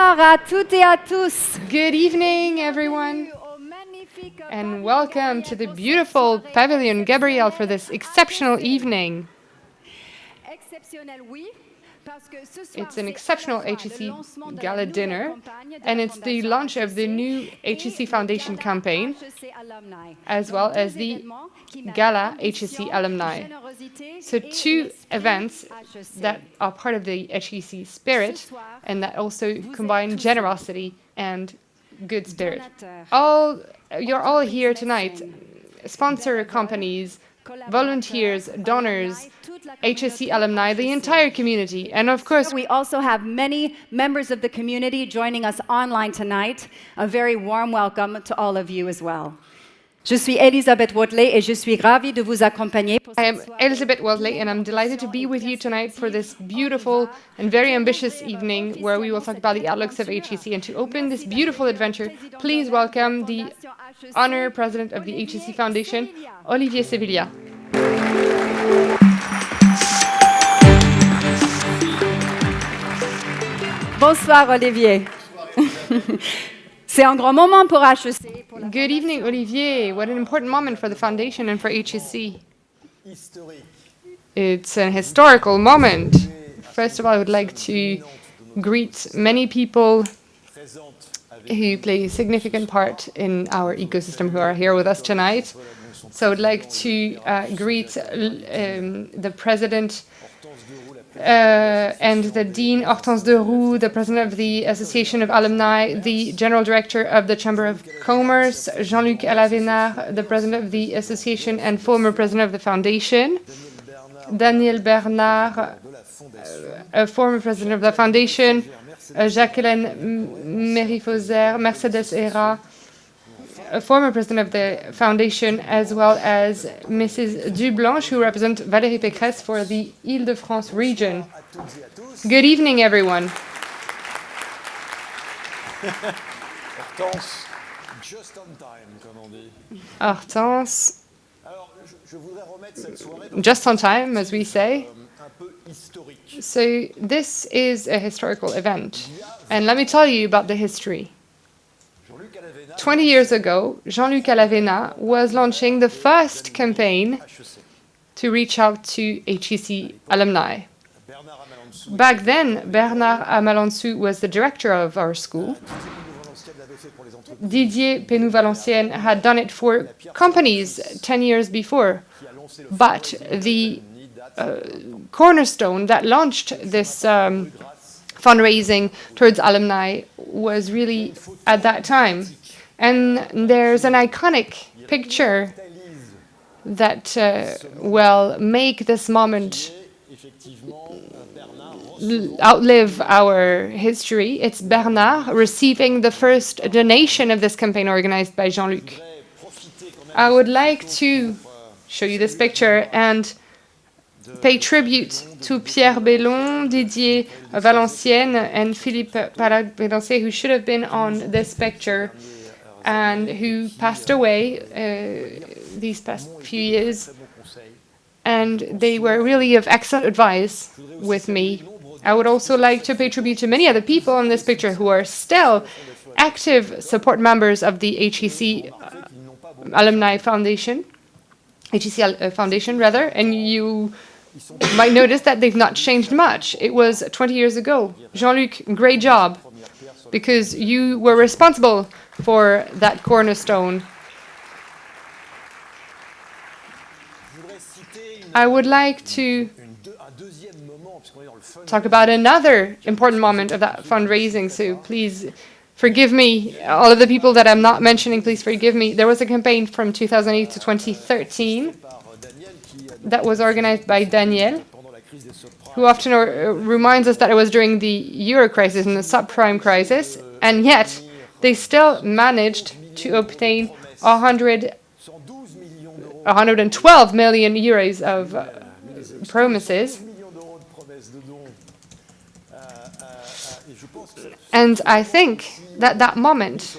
Bonsoir à toutes et à tous. Good evening, everyone, and welcome to the beautiful Pavilion Gabriel for this exceptional evening. It's an exceptional HEC Gala dinner, and it's the launch of the new HEC Foundation campaign, as well as the Gala HEC Alumni. So two events that are part of the HEC spirit, and that also combine generosity and good spirit. You're all here tonight, sponsor companies, volunteers, donors, HEC alumni, the entire community, and of course, We also have many members of the community joining us online tonight. A very warm welcome to all of you as well. Je suis Elisabeth Watley et je suis ravie de vous accompagner. I am Elizabeth Wesley, and I'm delighted to be with you tonight for this beautiful and very ambitious evening where we will talk about the outlooks of HEC. And to open this beautiful adventure, please welcome the Honor President of the HEC Foundation, Olivier Sevilla. Bonsoir Olivier. C'est un grand moment pour HEC. Good evening, Olivier. What an important moment for the foundation and for HEC. It's an historical moment. First of all, I would like to greet many people who play a significant part in our ecosystem who are here with us tonight. So I would like to greet the president and the Dean Hortense de Roux, the president of the Association of Alumni, the general director of the Chamber of Commerce, Jean-Luc Alavénard, the president of the association and former president of the foundation, Daniel Bernard, a former president of the foundation, Jacqueline Mérifoser, Mercedes Hera, a former president of the foundation, as well as Mrs. Dublanche, who represents Valérie Pécresse for the Île-de-France region. Good evening, everyone. Hortense, just on time, comme on dit. Hortense, Alors, je voudrais remettre cette soirée just on time, as we say. un peu historique. So this is a historical event. And let me tell you about the history. 20 years ago, Jean-Luc Alavénard was launching the first campaign to reach out to HEC alumni. Back then, Bernard Amalonsou was the director of our school. Didier Penou-Valenciennes had done it for companies 10 years before. But the cornerstone that launched this fundraising towards alumni was really at that time. And there's an iconic picture that will make this moment outlive our history. It's Bernard receiving the first donation of this campaign organized by Jean-Luc. I would like to show you this picture and pay tribute to Pierre Bellon, Didier Valenciennes, and Philippe Palat-Bédancé, who should have been on this picture and who passed away these past few years. And they were really of excellent advice with me. I would also like to pay tribute to many other people in this picture who are still active support members of the HEC Alumni Foundation, HEC Foundation rather, and you might notice that they've not changed much. It was 20 years ago. Jean-Luc, great job, because you were responsible for that cornerstone. I would like to talk about another important moment of that fundraising, so please forgive me. All of the people that I'm not mentioning, please forgive me. There was a campaign from 2008 to 2013 that was organized by Daniel, who often reminds us that it was during the euro crisis and the subprime crisis, and yet they still managed to obtain 112 million euros of promises. And I think that that moment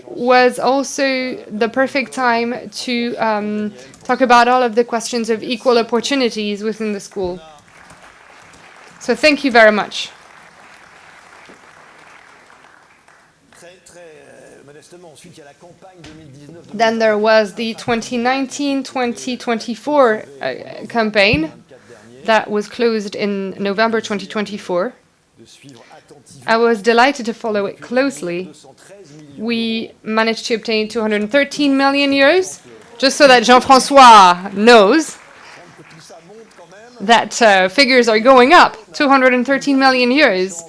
was also the perfect time to talk about all of the questions of equal opportunities within the school. So thank you very much. Then there was the 2019-2024 campaign that was closed in November 2024. I was delighted to follow it closely. We managed to obtain 213 million euros, just so that Jean-François knows that figures are going up, 213 million euros.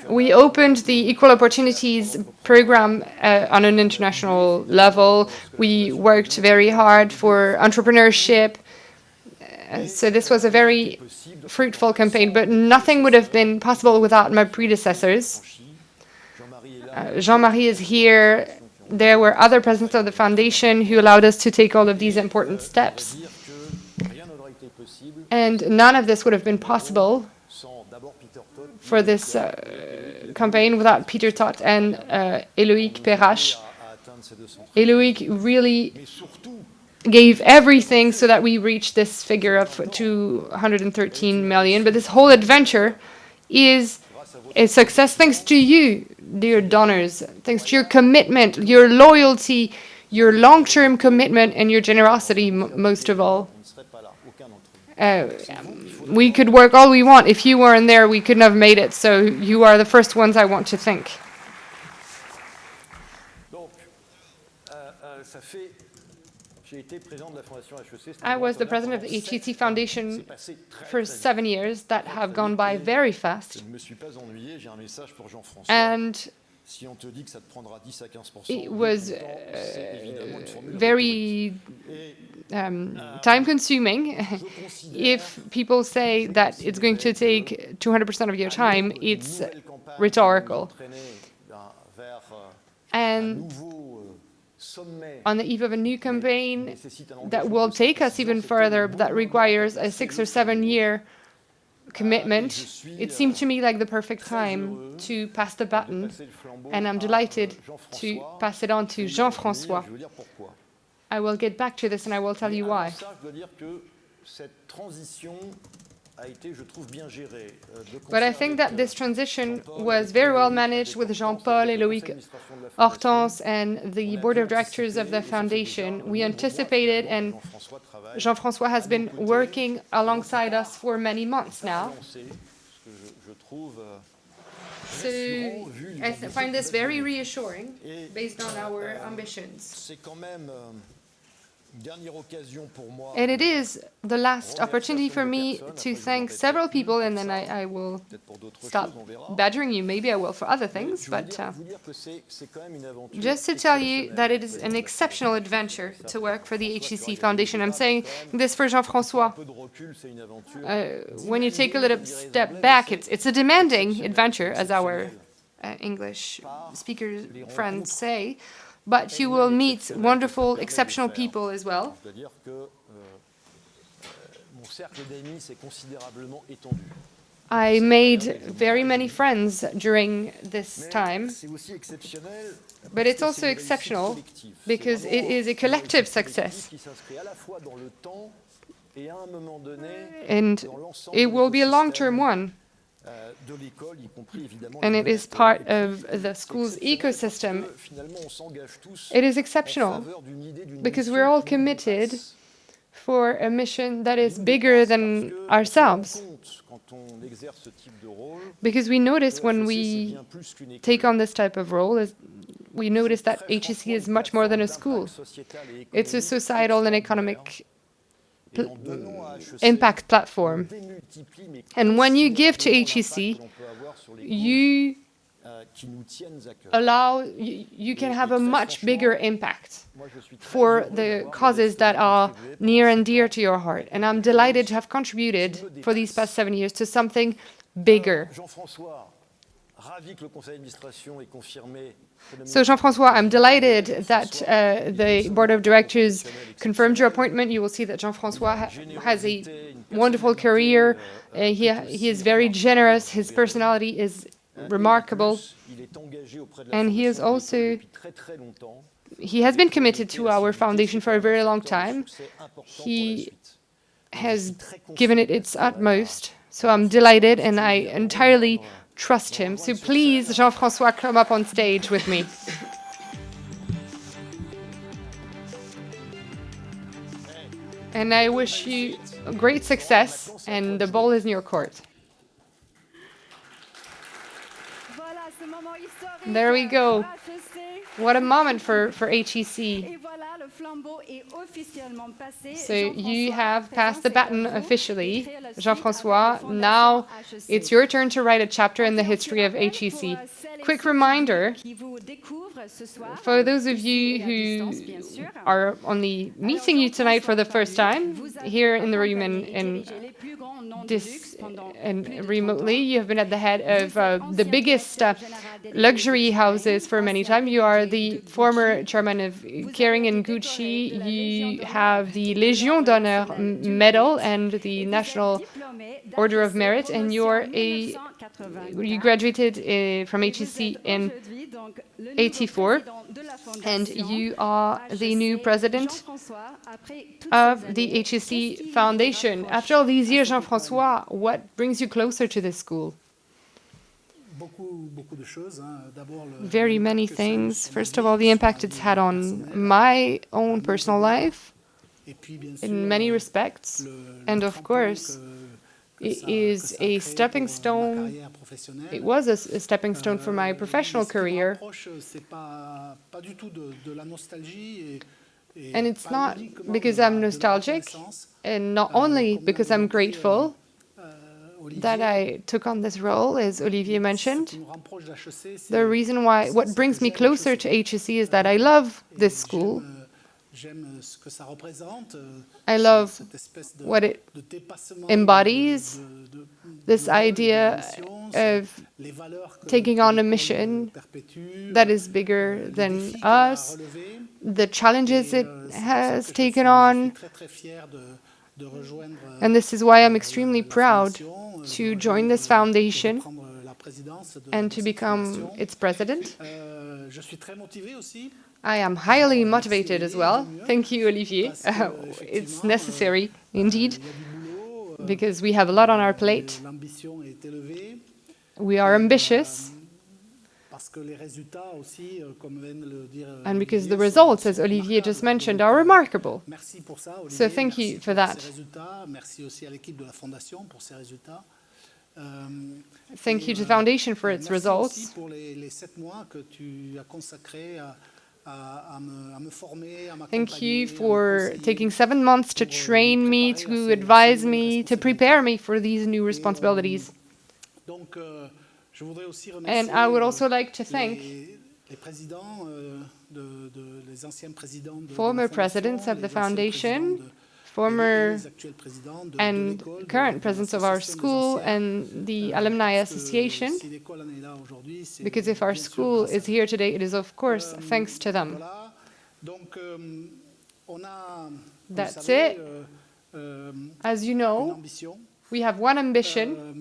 We opened the Equal Opportunities program on an international level. We worked very hard for entrepreneurship. So this was a very fruitful campaign, but nothing would have been possible without my predecessors. Jean-Marie is here. There were other presidents of the foundation who allowed us to take all of these important steps. And none of this would have been possible for this campaign without Peter Todt and Héloïque Perrache. Héloïque really gave everything so that we reached this figure of 213 million. But this whole adventure is a success thanks to you, dear donors, thanks to your commitment, your loyalty, your long-term commitment, and your generosity, most of all. We could work all we want. If you weren't there, we couldn't have made it. So you are the first ones I want to thank. I was the president of the HEC Foundation for 7 years that have gone by very fast. And it was very time-consuming. If people say that it's going to take 200% of your time, it's rhetorical. And on the eve of a new campaign that will take us even further, that requires a 6 or 7 year commitment, it seemed to me like the perfect time to pass the baton, and I'm delighted to pass it on to Jean-François. I will get back to this and I will tell you why. But I think that this transition was very well managed with Jean-Paul, Héloïque, Hortense, and the board of directors of the foundation. We anticipated, and Jean-François has been working alongside us for many months now. So I find this very reassuring based on our ambitions. And it is the last opportunity for me to thank several people, and then I will stop badgering you. Maybe I will for other things, but just to tell you that it is an exceptional adventure to work for the HEC Foundation. I'm saying this for Jean-François. When you take a little step back, it's a demanding adventure, as our English speaker friends say. But you will meet wonderful, exceptional people as well. I made very many friends during this time. But it's also exceptional because it is a collective success. And it will be a long-term one. And it is part of the school's ecosystem. It is exceptional because we're all committed for a mission that is bigger than ourselves. Because we notice when we take on this type of role, we notice that HEC is much more than a school. It's a societal and economic impact platform. And when you give to HEC, you can have a much bigger impact for the causes that are near and dear to your heart. And I'm delighted to have contributed for these past 7 years to something bigger. So, Jean-François, I'm delighted that the board of directors confirmed your appointment. You will see that Jean-François has a wonderful career. He is very generous. His personality is remarkable. And he has been committed to our foundation for a very long time. He has given it its utmost. So I'm delighted, and I entirely trust him. So please, Jean-François, come up on stage with me. And I wish you great success, and the ball is in your court. Voilà, ce moment historique There we go. pour HEC. What a moment for HEC. Et voilà, le flambeau est officiellement passé. So you Jean-François, have présent, passed the c'est à baton vous officially. d'écrire la suite Jean-François, avec la Fondation now HEC. it's your turn to write a chapter in the Un petit history of rappel HEC. pour, celles et Quick ceux reminder, qui vous découvrent ce soir, for those of ici you et à distance, who bien sûr. are only meeting you tonight for the first time, here in the room and remotely, you have been at the head of the biggest luxury houses for many time. You are the former chairman of Kering and Gucci. You have the Légion d'honneur medal and the National Order of Merit, and you graduated from HEC in 84, and you are the new president of the HEC Foundation. After all these years, Jean-François, what brings you closer to this school? Very many things. First of all, the impact it's had on my own personal life in many respects. And of course, it is a stepping stone. It was a stepping stone for my professional career. And it's not because I'm nostalgic, and not only because I'm grateful that I took on this role, as Olivier mentioned. The reason why, what brings me closer to HEC is that I love this school. I love what it embodies, this idea of taking on a mission that is bigger than us, the challenges it has taken on. And this is why I'm extremely proud to join this foundation and to become its president. I am highly motivated as well. Thank you, Olivier. It's necessary, indeed, because we have a lot on our plate. We are ambitious. And because the results, as Olivier just mentioned, are remarkable. So thank you for that. Thank you to the Foundation for its results. Thank you for taking 7 months to train me, to advise me, to prepare me for these new responsibilities. And I would also like to thank former presidents of the Foundation, former and current presidents of our school and the Alumni Association, because if our school is here today, it is of course thanks to them. That's it. As you know, we have one ambition.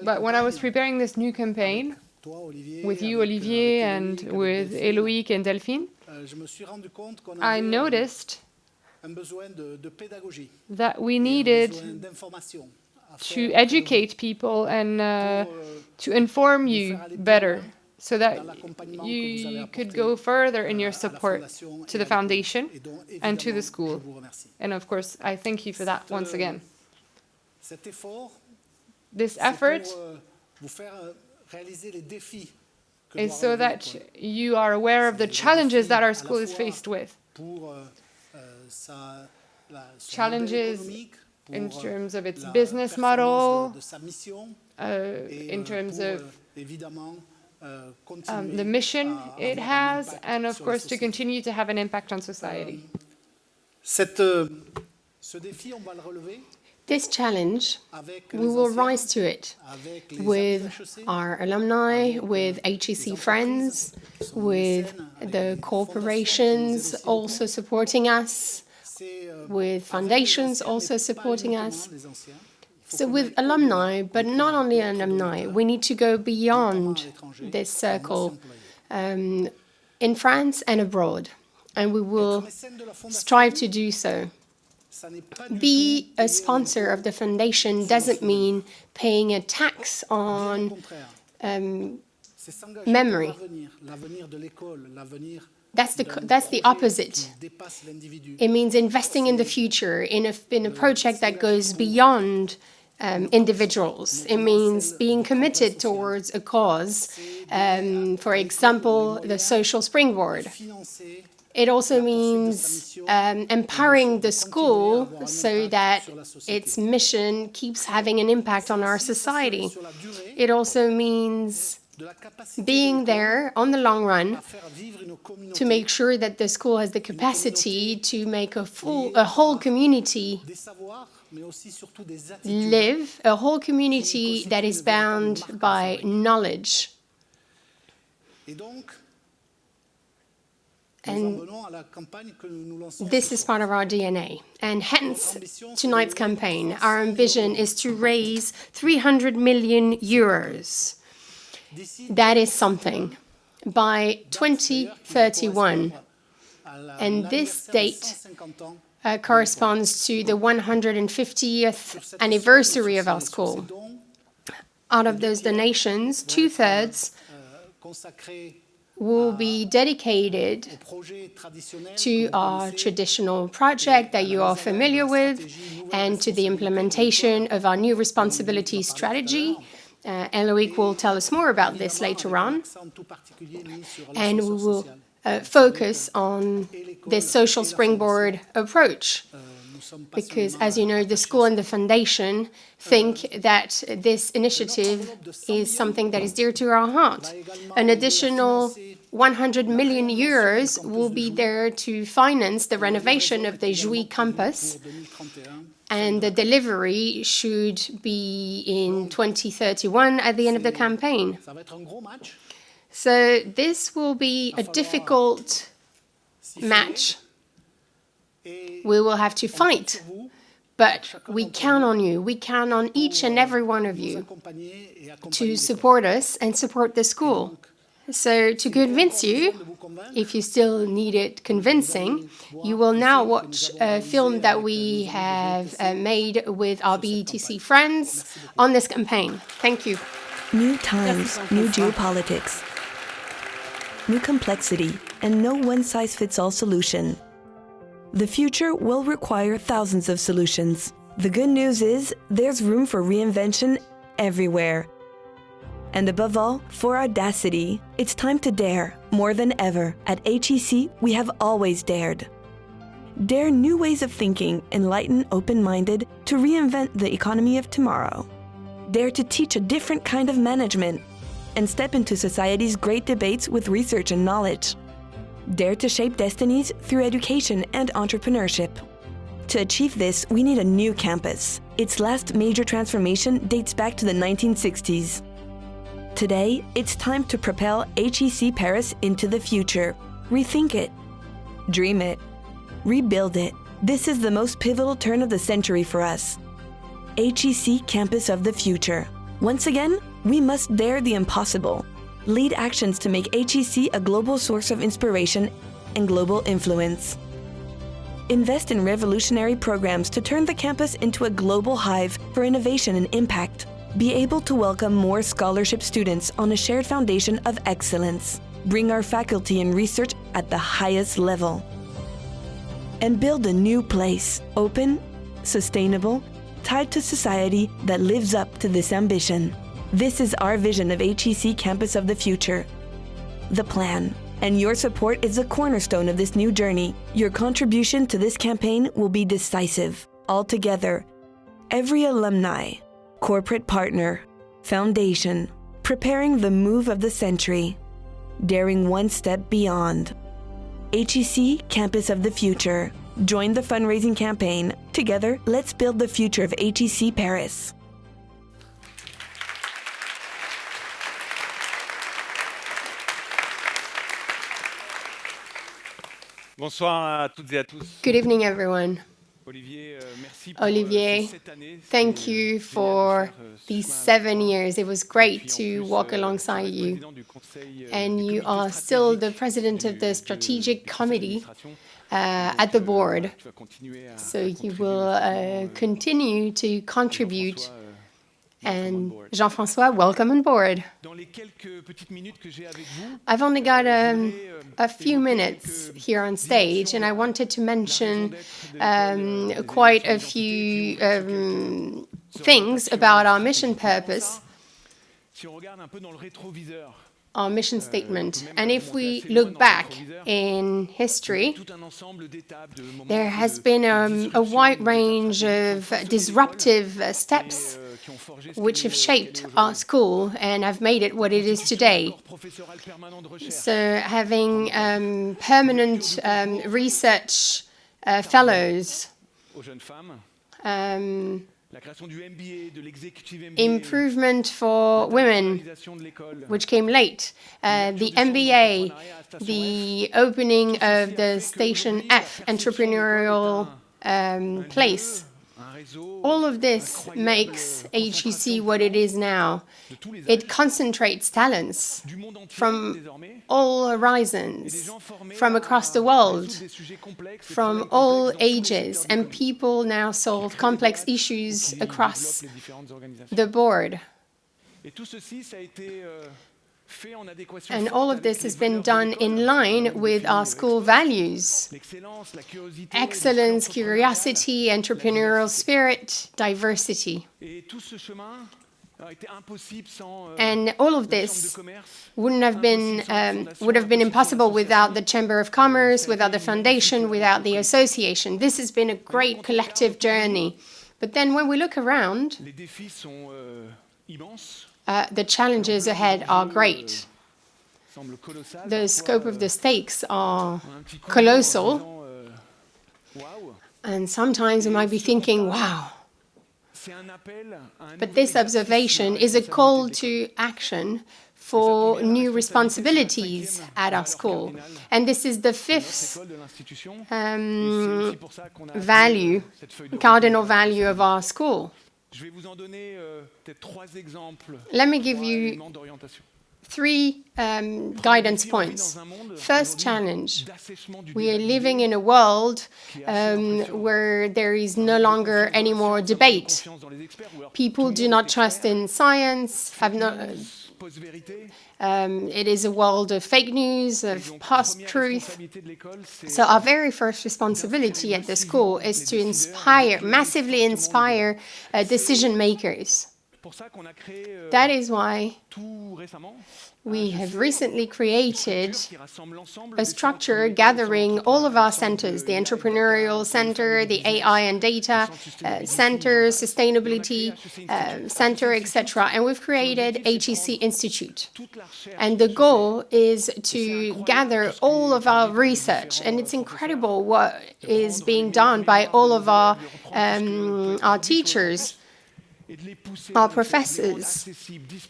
But when I was preparing this new campaign, with you, Olivier, and with Eloïc and Delphine, I noticed that we needed to educate people and to inform you better so that you could go further in your support to the Foundation and to the school. And of course, I thank you for that once again. This effort is so that you are aware of the challenges that our school is faced with. Challenges in terms of its business model, in terms of the mission it has, and of course to continue to have an impact on society. This challenge, we will rise to it with our alumni, with HEC friends, with the corporations also supporting us, with foundations also supporting us. So with alumni, but not only alumni, we need to go beyond this circle in France and abroad, and we will strive to do so. Be a sponsor of the foundation doesn't mean paying a tax on memory. That's the opposite. It means investing in the future, in a project that goes beyond individuals. It means being committed towards a cause, for example, the social springboard. It also means empowering the school so that its mission keeps having an impact on our society. It also means being there on the long run to make sure that the school has the capacity to make a whole community live, a whole community that is bound by knowledge. And this is part of our DNA. And hence, tonight's campaign, our ambition is to raise 300 million euros. That is something. By 2031, and this date corresponds to the 150th anniversary of our school. Out of those donations, 2/3 will be dedicated to our traditional project that you are familiar with and to the implementation of our new responsibility strategy. Eloïc will tell us more about this later on. And we will focus on this social springboard approach. Because, as you know, the school and the foundation think that this initiative is something that is dear to our heart. An additional 100 million euros will be there to finance the renovation of the Jouy campus, and the delivery should be in 2031 at the end of the campaign. So this will be a difficult match. We will have to fight, but we count on you. We count on each and every one of you to support us and support the school. So to convince you, if you still need it convincing, you will now watch a film that we have made with our BETC friends on this campaign. Thank you. New times, new geopolitics, new complexity, and no one-size-fits-all solution. The future will require thousands of solutions. The good news is there's room for reinvention everywhere. And above all, for audacity, it's time to dare, more than ever. At HEC, we have always dared. Dare new ways of thinking, enlightened, open-minded, to reinvent the economy of tomorrow. Dare to teach a different kind of management, and step into society's great debates with research and knowledge. Dare to shape destinies through education and entrepreneurship. To achieve this, we need a new campus. Its last major transformation dates back to the 1960s. Today, it's time to propel HEC Paris into the future. Rethink it. Dream it. Rebuild it. This is the most pivotal turn of the century for us. HEC Campus of the Future. Once again, we must dare the impossible. Lead actions to make HEC a global source of inspiration and global influence. Invest in revolutionary programs to turn the campus into a global hive for innovation and impact. Be able to welcome more scholarship students on a shared foundation of excellence. Bring our faculty and research at the highest level. And build a new place, open, sustainable, tied to society that lives up to this ambition. This is our vision of HEC Campus of the Future. The plan. And your support is the cornerstone of this new journey. Your contribution to this campaign will be decisive. Altogether, every alumni, corporate partner, foundation, preparing the move of the century, daring one step beyond. HEC Campus of the Future. Join the fundraising campaign. Together, let's build the future of HEC Paris. Bonsoir à toutes et à tous. Good evening, everyone. Olivier, thank you for these 7 years. It was great to walk alongside you. And you are still the president of the strategic committee at the board. So you will continue to contribute And Jean-François, welcome on board. I've only got a few minutes here on stage, and I wanted to mention quite a few things about our mission purpose, our mission statement. And if we look back in history, there has been a wide range of disruptive steps which have shaped our school and have made it what it is today. So having permanent research fellows, improvement for women, which came late, the MBA, the opening of the Station F entrepreneurial place. All of this makes HEC what it is now. It concentrates talents from all horizons, from across the world, from all ages, and people now solve complex issues across the board. And all of this has been done in line with our school values: excellence, curiosity, entrepreneurial spirit, diversity. And all of this would have been impossible without the Chamber of Commerce, without the foundation, without the association. This has been a great collective journey. But then when we look around, the challenges ahead are great. The scope of the stakes are colossal. And sometimes we might be thinking, wow. But this observation is a call to action for new responsibilities at our school. And this is the fifth value, cardinal value of our school. Let me give you three guidance points. First challenge: we are living in a world where there is no longer any more debate. People do not trust in science, it is a world of fake news, of post-truth. So our very first responsibility at the school is to massively inspire decision makers. That is why we have recently created a structure gathering all of our centers: the entrepreneurial center, the AI and data center, sustainability center, etc. And we've created HEC Institute. And the goal is to gather all of our research. And it's incredible what is being done by all of our teachers, our professors.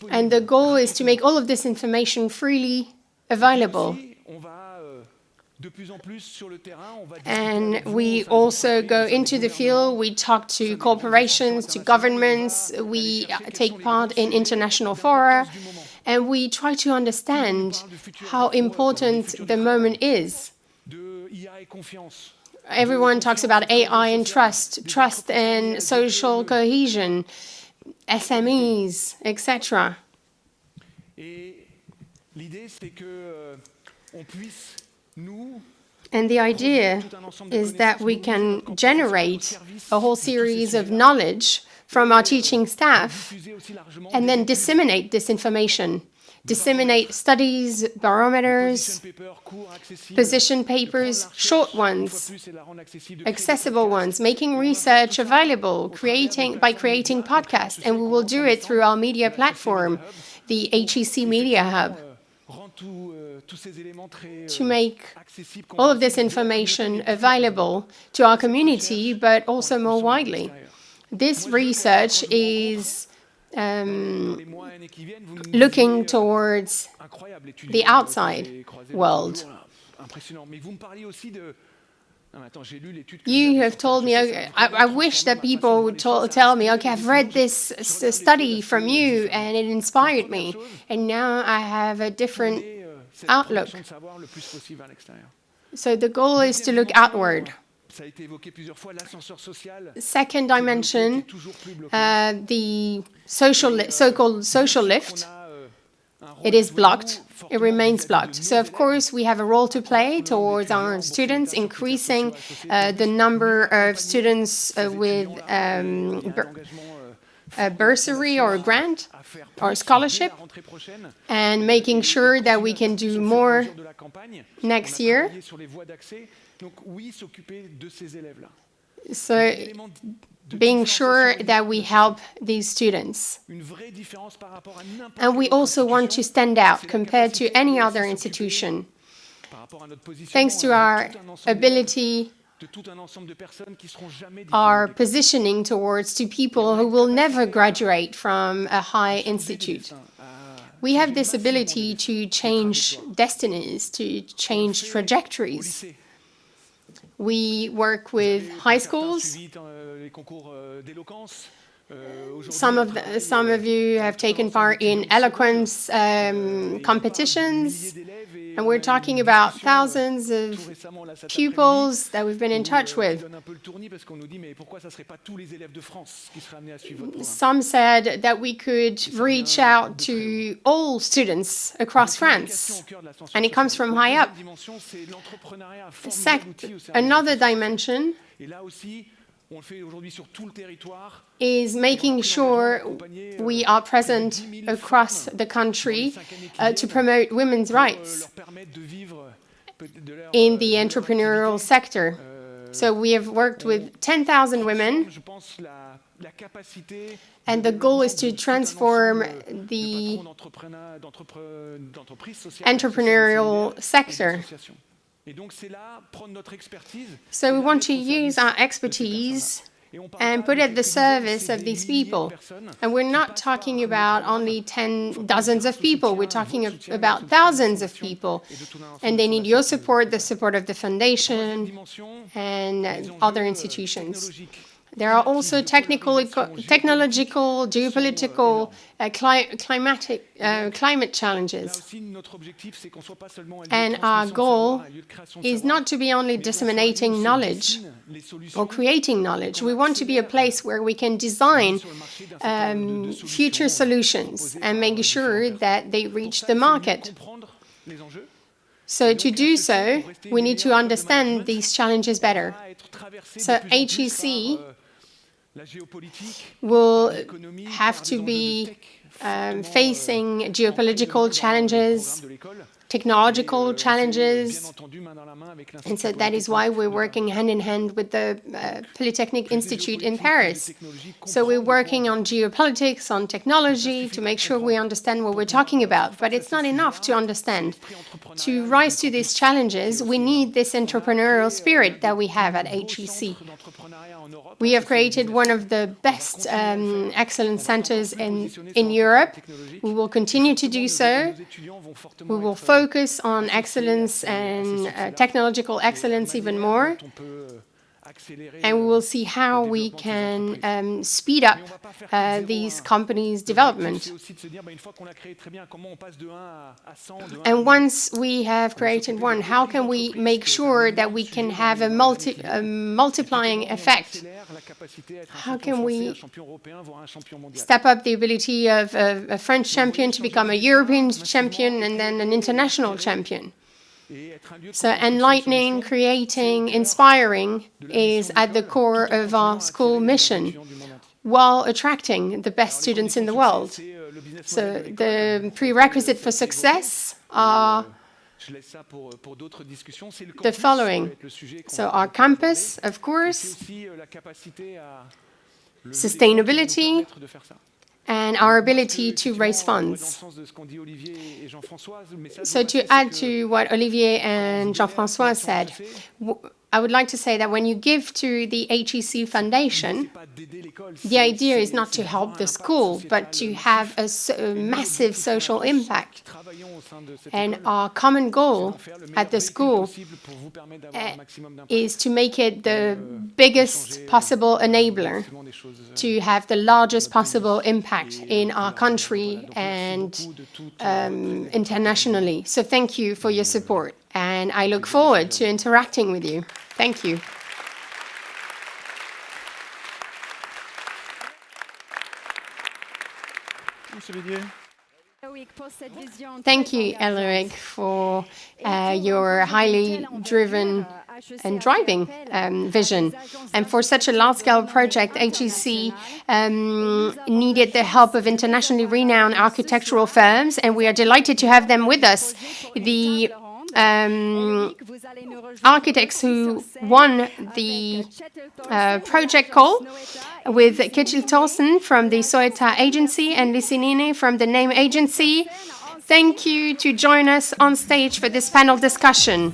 And the goal is to make all of this information freely available. And we also go into the field, we talk to corporations, to governments, we take part in international fora, and we try to understand how important the moment is. Everyone talks about AI and trust and social cohesion, SMEs, etc. And the idea is that we can generate a whole series of knowledge from our teaching staff and then disseminate this information. Disseminate studies, barometers, position papers, short ones, accessible ones, making research available, by creating podcasts. And we will do it through our media platform, the HEC Media Hub, to make all of this information available to our community, but also more widely. This research is looking towards the outside world. You have told me, I wish that people would tell me, okay, I've read this study from you and it inspired me, and now I have a different outlook. So the goal is to look outward. Second dimension, the so-called social lift. It is blocked. It remains blocked. So, of course, we have a role to play towards our students, increasing the number of students with a bursary or a grant or a scholarship, and making sure that we can do more next year. So, being sure that we help these students. And we also want to stand out compared to any other institution, thanks to our ability, our positioning towards two people who will never graduate from a high institute. We have this ability to change destinies, to change trajectories. We work with high schools. Some of you have taken part in eloquence competitions, and we're talking about thousands of pupils that we've been in touch with. Some said that we could reach out to all students across France, and it comes from high up. Another dimension is making sure we are present across the country to promote women's rights in the entrepreneurial sector. So we have worked with 10,000 women, and the goal is to transform the entrepreneurial sector. So we want to use our expertise and put it at the service of these people. And we're not talking about only dozens of people, we're talking about thousands of people. And they need your support, the support of the foundation and other institutions. There are also technological, geopolitical, climate challenges. And our goal is not to be only disseminating knowledge or creating knowledge. We want to be a place where we can design future solutions and make sure that they reach the market. So to do so, we need to understand these challenges better. So HEC will have to be facing geopolitical challenges, technological challenges, and so that is why we're working hand in hand with the Polytechnic Institute in Paris. So we're working on geopolitics, on technology, to make sure we understand what we're talking about. But it's not enough to understand. To rise to these challenges, we need this entrepreneurial spirit that we have at HEC. We have created one of the best excellence centers in Europe. We will continue to do so. We will focus on excellence and technological excellence even more. And we will see how we can speed up these companies' development. And once we have created one, how can we make sure that we can have a multiplying effect? How can we step up the ability of a French champion to become a European champion and then an international champion? So enlightening, creating, inspiring is at the core of our school mission, while attracting the best students in the world. So the prerequisite for success are the following. So our campus, of course, sustainability, and our ability to raise funds. So to add to what Olivier and Jean-François said, I would like to say that when you give to the HEC Foundation, the idea is not to help the school, but to have a massive social impact. And our common goal at the school is to make it the biggest possible enabler, to have the largest possible impact in our country and internationally. So thank you for your support, and I look forward to interacting with you. Thank you. Monsieur Bédier. Thank you, Eloic, for your highly driven and driving vision. And for such a large-scale project, HEC needed the help of internationally renowned architectural firms, and we are delighted to have them with us. The architects who won the project call with Kjetil Thorsen from the Soeta Agency and Lisinine from the Name Agency. Thank you to join us on stage for this panel discussion,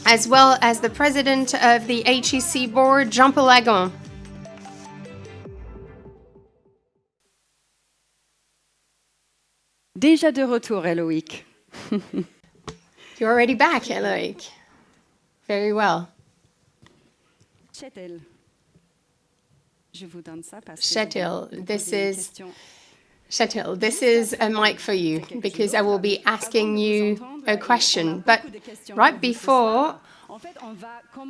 as well as the president of the HEC board, Jean-Paul Lagon. Déjà de retour, Eloïc. You're already back, Eloïc. Very well. Kjetil, je vous donne ça parce que Kjetil, this is a mic for you because I will be asking you a question. But right before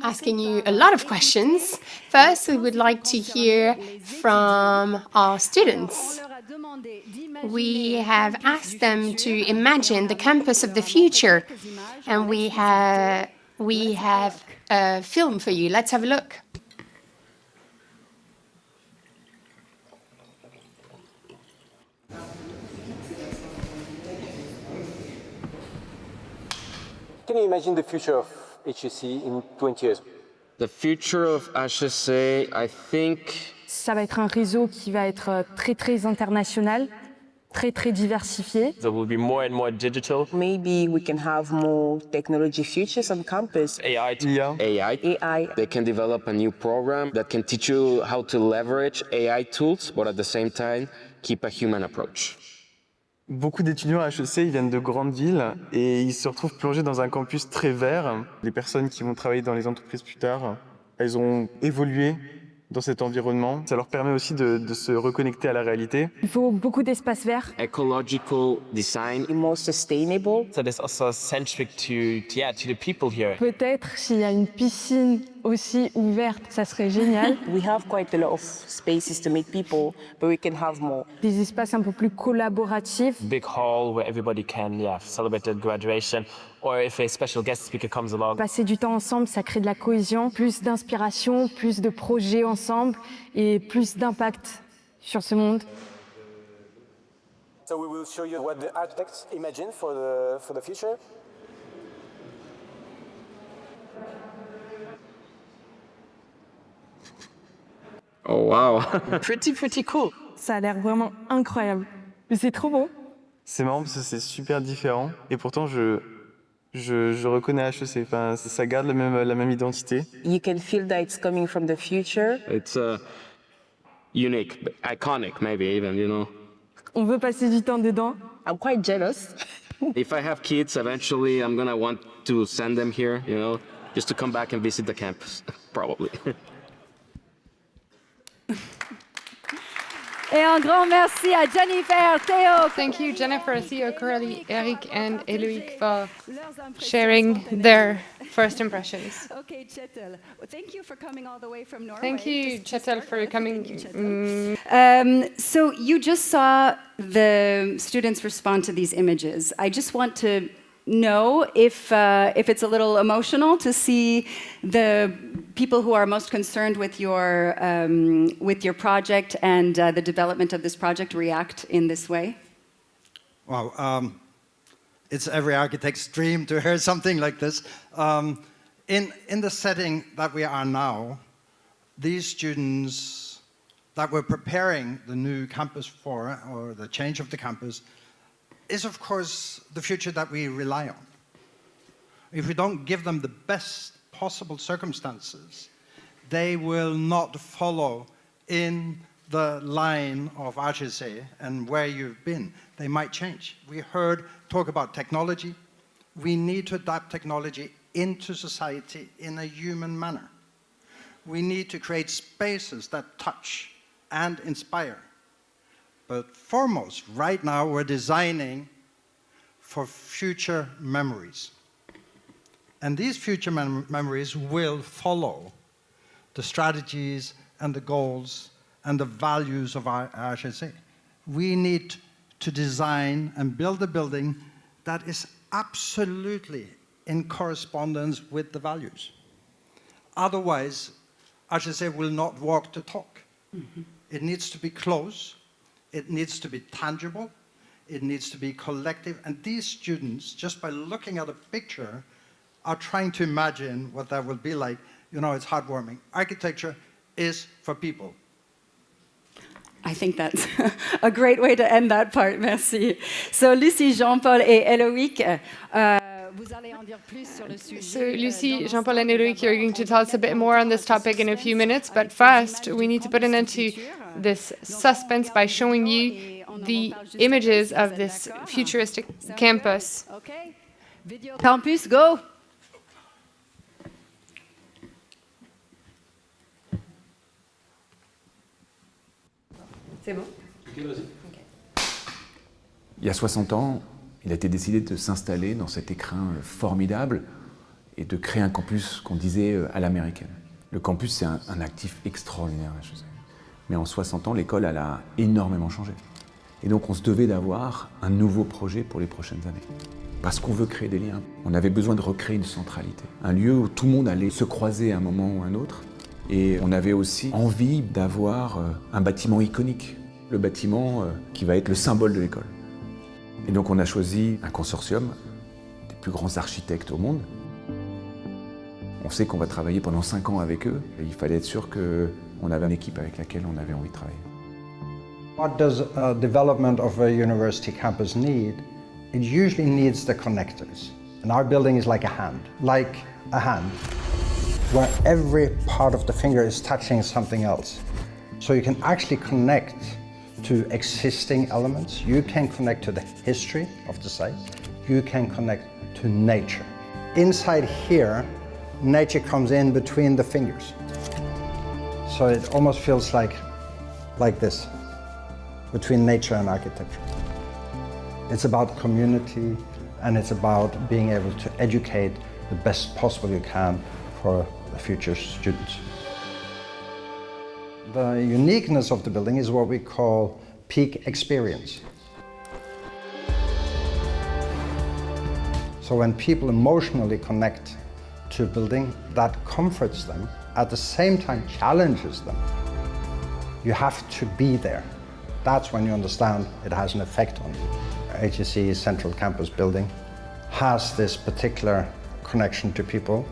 asking you a lot of questions, first we would like to hear from our students. We have asked them to imagine the campus of the future, and we have a film for you. Let's have a look. Can you imagine the future of HEC in 20 years? The future of HEC, I think. Ça va être un réseau qui va être très très international, très très diversifié. There will be more and more digital. Maybe we can have more technology futures on campus. AI. They can develop a new program that can teach you how to leverage AI tools, but at the same time, keep a human approach. Beaucoup d'étudiants à HEC, ils viennent de grandes villes et ils se retrouvent plongés dans un campus très vert. Les personnes qui vont travailler dans les entreprises plus tard, elles ont évolué dans cet environnement. Ça leur permet aussi de se reconnecter à la réalité. Il faut beaucoup d'espace vert. Ecological design. More sustainable. So there's also centric to the people here. Peut-être s'il y a une piscine aussi ouverte, ça serait génial. We have quite a lot of spaces to meet people, but we can have more. Des espaces un peu plus collaboratifs. Big hall where everybody can celebrate their graduation, or if a special guest speaker comes along. Passer du temps ensemble, ça crée de la cohésion, plus d'inspiration, plus de projets ensemble et plus d'impact sur ce monde. So we will show you what the architects imagine for the future. Oh wow. Pretty cool. Ça a l'air vraiment incroyable. Mais c'est trop beau. C'est marrant parce que c'est super différent et pourtant je reconnais HEC. Enfin, ça garde la même identité. You can feel that it's coming from the future. It's unique, iconic maybe even, you know. On veut passer du temps dedans. I'm quite jealous. If I have kids, eventually I'm gonna want to send them here, you know, just to come back and visit the campus, probably. Et un grand merci à Jennifer, Théo. Thank you, Jennifer, Theo, Coralie, Eric, and Eloïc for sharing their first impressions. Okay, Kjetil. Well, thank you for coming all the way from Norway. Thank you, Kjetil, for coming. So you just saw the students respond to these images. I just want to know if it's a little emotional to see the people who are most concerned with your project and the development of this project react in this way. Wow, it's every architect's dream to hear something like this. In the setting that we are now, these students that we're preparing the new campus for, or the change of the campus, is of course the future that we rely on. If we don't give them the best possible circumstances, they will not follow in the line of HEC and where you've been. They might change. We heard talk about technology. We need to adapt technology into society in a human manner. We need to create spaces that touch and inspire. But foremost, right now, we're designing for future memories. And these future memories will follow the strategies and the goals and the values of our HEC. We need to design and build a building that is absolutely in correspondence with the values. Otherwise, HEC will not walk the talk. Mm-hmm. It needs to be close, it needs to be tangible, it needs to be collective, and these students, just by looking at a picture, are trying to imagine what that will be like. You know, it's heartwarming. Architecture is for people. I think that's a great way to end that part. Merci. So, Lucie, Jean-Paul et Eloïc, vous allez en dire plus sur le sujet. So, Lucie, Jean-Paul, and Eloïc, you're going to tell us a bit more on this topic in a few minutes. But first, we need to put an end to this suspense by showing you the images of this futuristic campus. Okay. Video campus, go. C'est bon. Ok, vas-y. Okay. Il y a 60 ans, il a été décidé de s'installer dans cet écrin formidable et de créer un campus qu'on disait à l'américaine. Le campus, c'est un actif extraordinaire, je sais. Mais en 60 ans, l'école, elle a énormément changé. Et donc, on se devait d'avoir un nouveau projet pour les prochaines années. Parce qu'on veut créer des liens. On avait besoin de recréer une centralité. Un lieu où tout le monde allait se croiser à un moment ou à un autre. Et on avait aussi envie d'avoir un bâtiment iconique, le bâtiment qui va être le symbole de l'école. Et donc on a choisi un consortium des plus grands architectes au monde. On sait qu'on va travailler pendant 5 ans avec eux, et il fallait être sûr qu'on avait une équipe avec laquelle on avait envie de travailler. What does a development of a university campus need? It usually needs the connectors. And our building is like a hand, where every part of the finger is touching something else. So you can actually connect to existing elements, you can connect to the history of the site, you can connect to nature. Inside here, nature comes in between the fingers. So it almost feels like this, between nature and architecture. It's about community, and it's about being able to educate the best possible you can for the future students. The uniqueness of the building is what we call peak experience. So when people emotionally connect to a building, that comforts them, at the same time challenges them. You have to be there. That's when you understand it has an effect on you. HEC Central Campus building has this particular connection to people.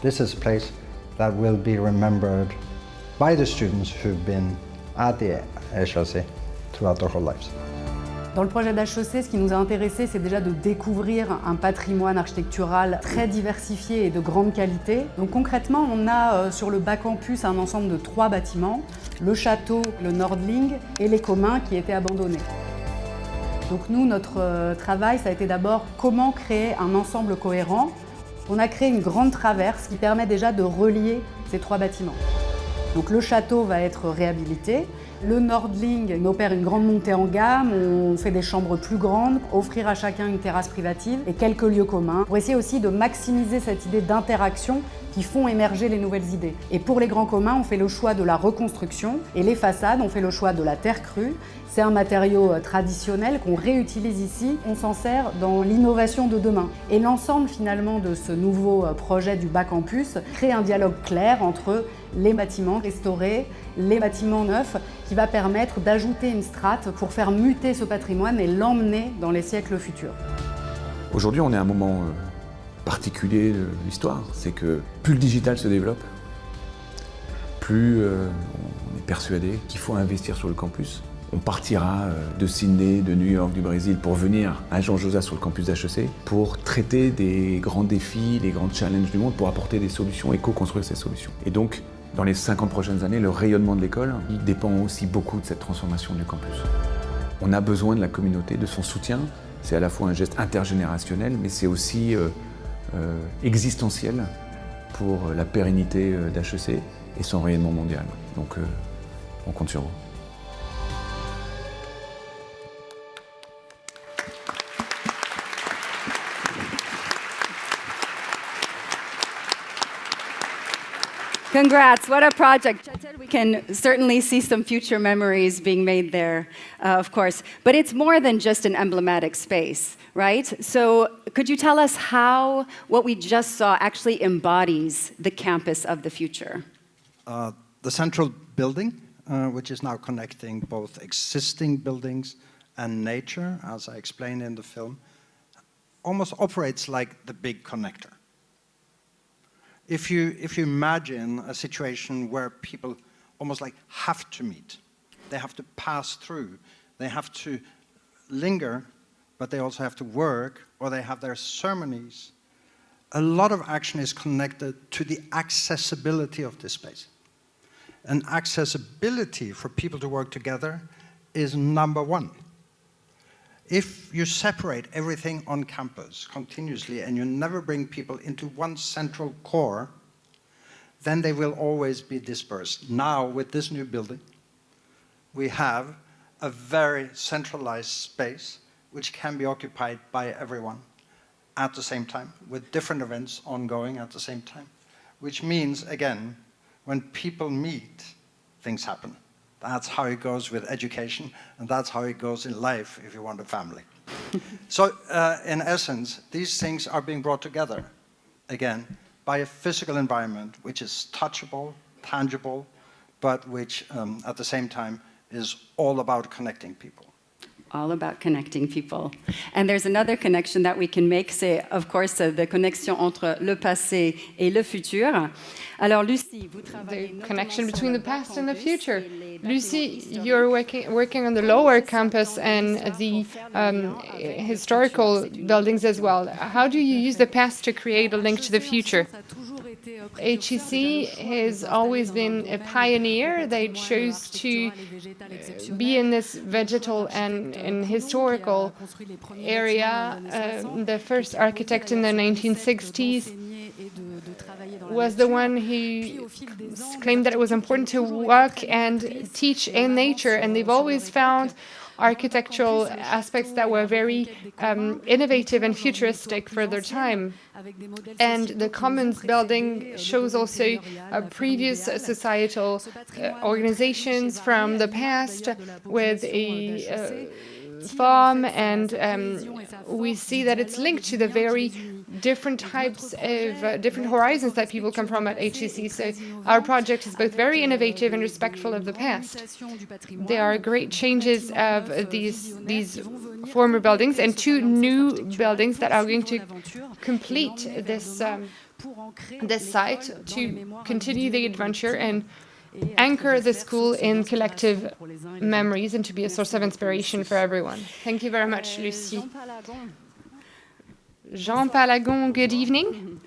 This is a place that will be remembered by the students who've been at the HEC throughout their whole lives. Dans le projet d'HEC, ce qui nous a intéressé, c'est déjà de découvrir un patrimoine architectural très diversifié et de grande qualité. Donc concrètement, on a sur le bas campus un ensemble de 3 bâtiments, le château, le Nordling et les communs qui étaient abandonnés. Donc nous, notre travail, ça a été d'abord comment créer un ensemble cohérent. On a créé une grande traverse qui permet déjà de relier ces 3 bâtiments. Donc le château va être réhabilité. Le Nordling opère une grande montée en gamme, on fait des chambres plus grandes, offrir à chacun une terrasse privative et quelques lieux communs, pour essayer aussi de maximiser cette idée d'interaction qui font émerger les nouvelles idées. Et pour les grands communs, on fait le choix de la reconstruction et les façades, on fait le choix de la terre crue. C'est un matériau traditionnel qu'on réutilise ici, on s'en sert dans l'innovation de demain. Et l'ensemble finalement de ce nouveau projet du bas campus crée un dialogue clair entre les bâtiments restaurés, les bâtiments neufs, qui va permettre d'ajouter une strate pour faire muter ce patrimoine et l'emmener dans les siècles futurs. Aujourd'hui, on est à un moment particulier de l'histoire, c'est que plus le digital se développe, plus on est persuadé qu'il faut investir sur le campus. On partira de Sydney, de New York, du Brésil pour venir à Jouy-en-Josas sur le campus d'HEC pour traiter des grands défis, les grands challenges du monde, pour apporter des solutions et co-construire ces solutions. Et donc, dans les 50 prochaines années, le rayonnement de l'école il dépend aussi beaucoup de cette transformation du campus. On a besoin de la communauté, de son soutien. C'est à la fois un geste intergénérationnel, mais c'est aussi existentiel pour la pérennité d'HEC et son rayonnement mondial. Donc, on compte sur vous. Congrats, what a project. We can certainly see some future memories being made there, of course. But it's more than just an emblematic space, right? So could you tell us how what we just saw actually embodies the campus of the future? The central building, which is now connecting both existing buildings and nature, as I explained in the film, almost operates like the big connector. If you imagine a situation where people almost like have to meet, they have to pass through, they have to linger, but they also have to work, or they have their ceremonies, a lot of action is connected to the accessibility of this space. And accessibility for people to work together is number one. If you separate everything on campus continuously and you never bring people into one central core, then they will always be dispersed. Now, with this new building, we have a very centralized space which can be occupied by everyone at the same time, with different events ongoing at the same time, which means, again, when people meet, things happen. That's how it goes with education, and that's how it goes in life if you want a family. So, in essence, these things are being brought together, again, by a physical environment which is touchable, tangible, but which, at the same time, is all about connecting people. All about connecting people. And there's another connection that we can make, c'est, of course, the connexion entre le passé et le futur. Alors, Lucie, vous travaillez the connection between the past and the future. Lucie, you're working on the lower campus and the historical buildings as well. How do you use the past to create a link to the future? HEC has always been a pioneer. They chose to be in this vegetal and historical area. The first architect in the 1960s was the one who claimed that it was important to work and teach in nature, and they've always found architectural aspects that were very innovative and futuristic for their time. And the Commons building shows also previous societal organizations from the past with a farm, and we see that it's linked to the very different types of different horizons that people come from at HEC. So our project is both very innovative and respectful of the past. There are great changes of these former buildings and two new buildings that are going to complete this site to continue the adventure and anchor the school in collective memories and to be a source of inspiration for everyone. Thank you very much, Lucie. Jean Palagon, good evening.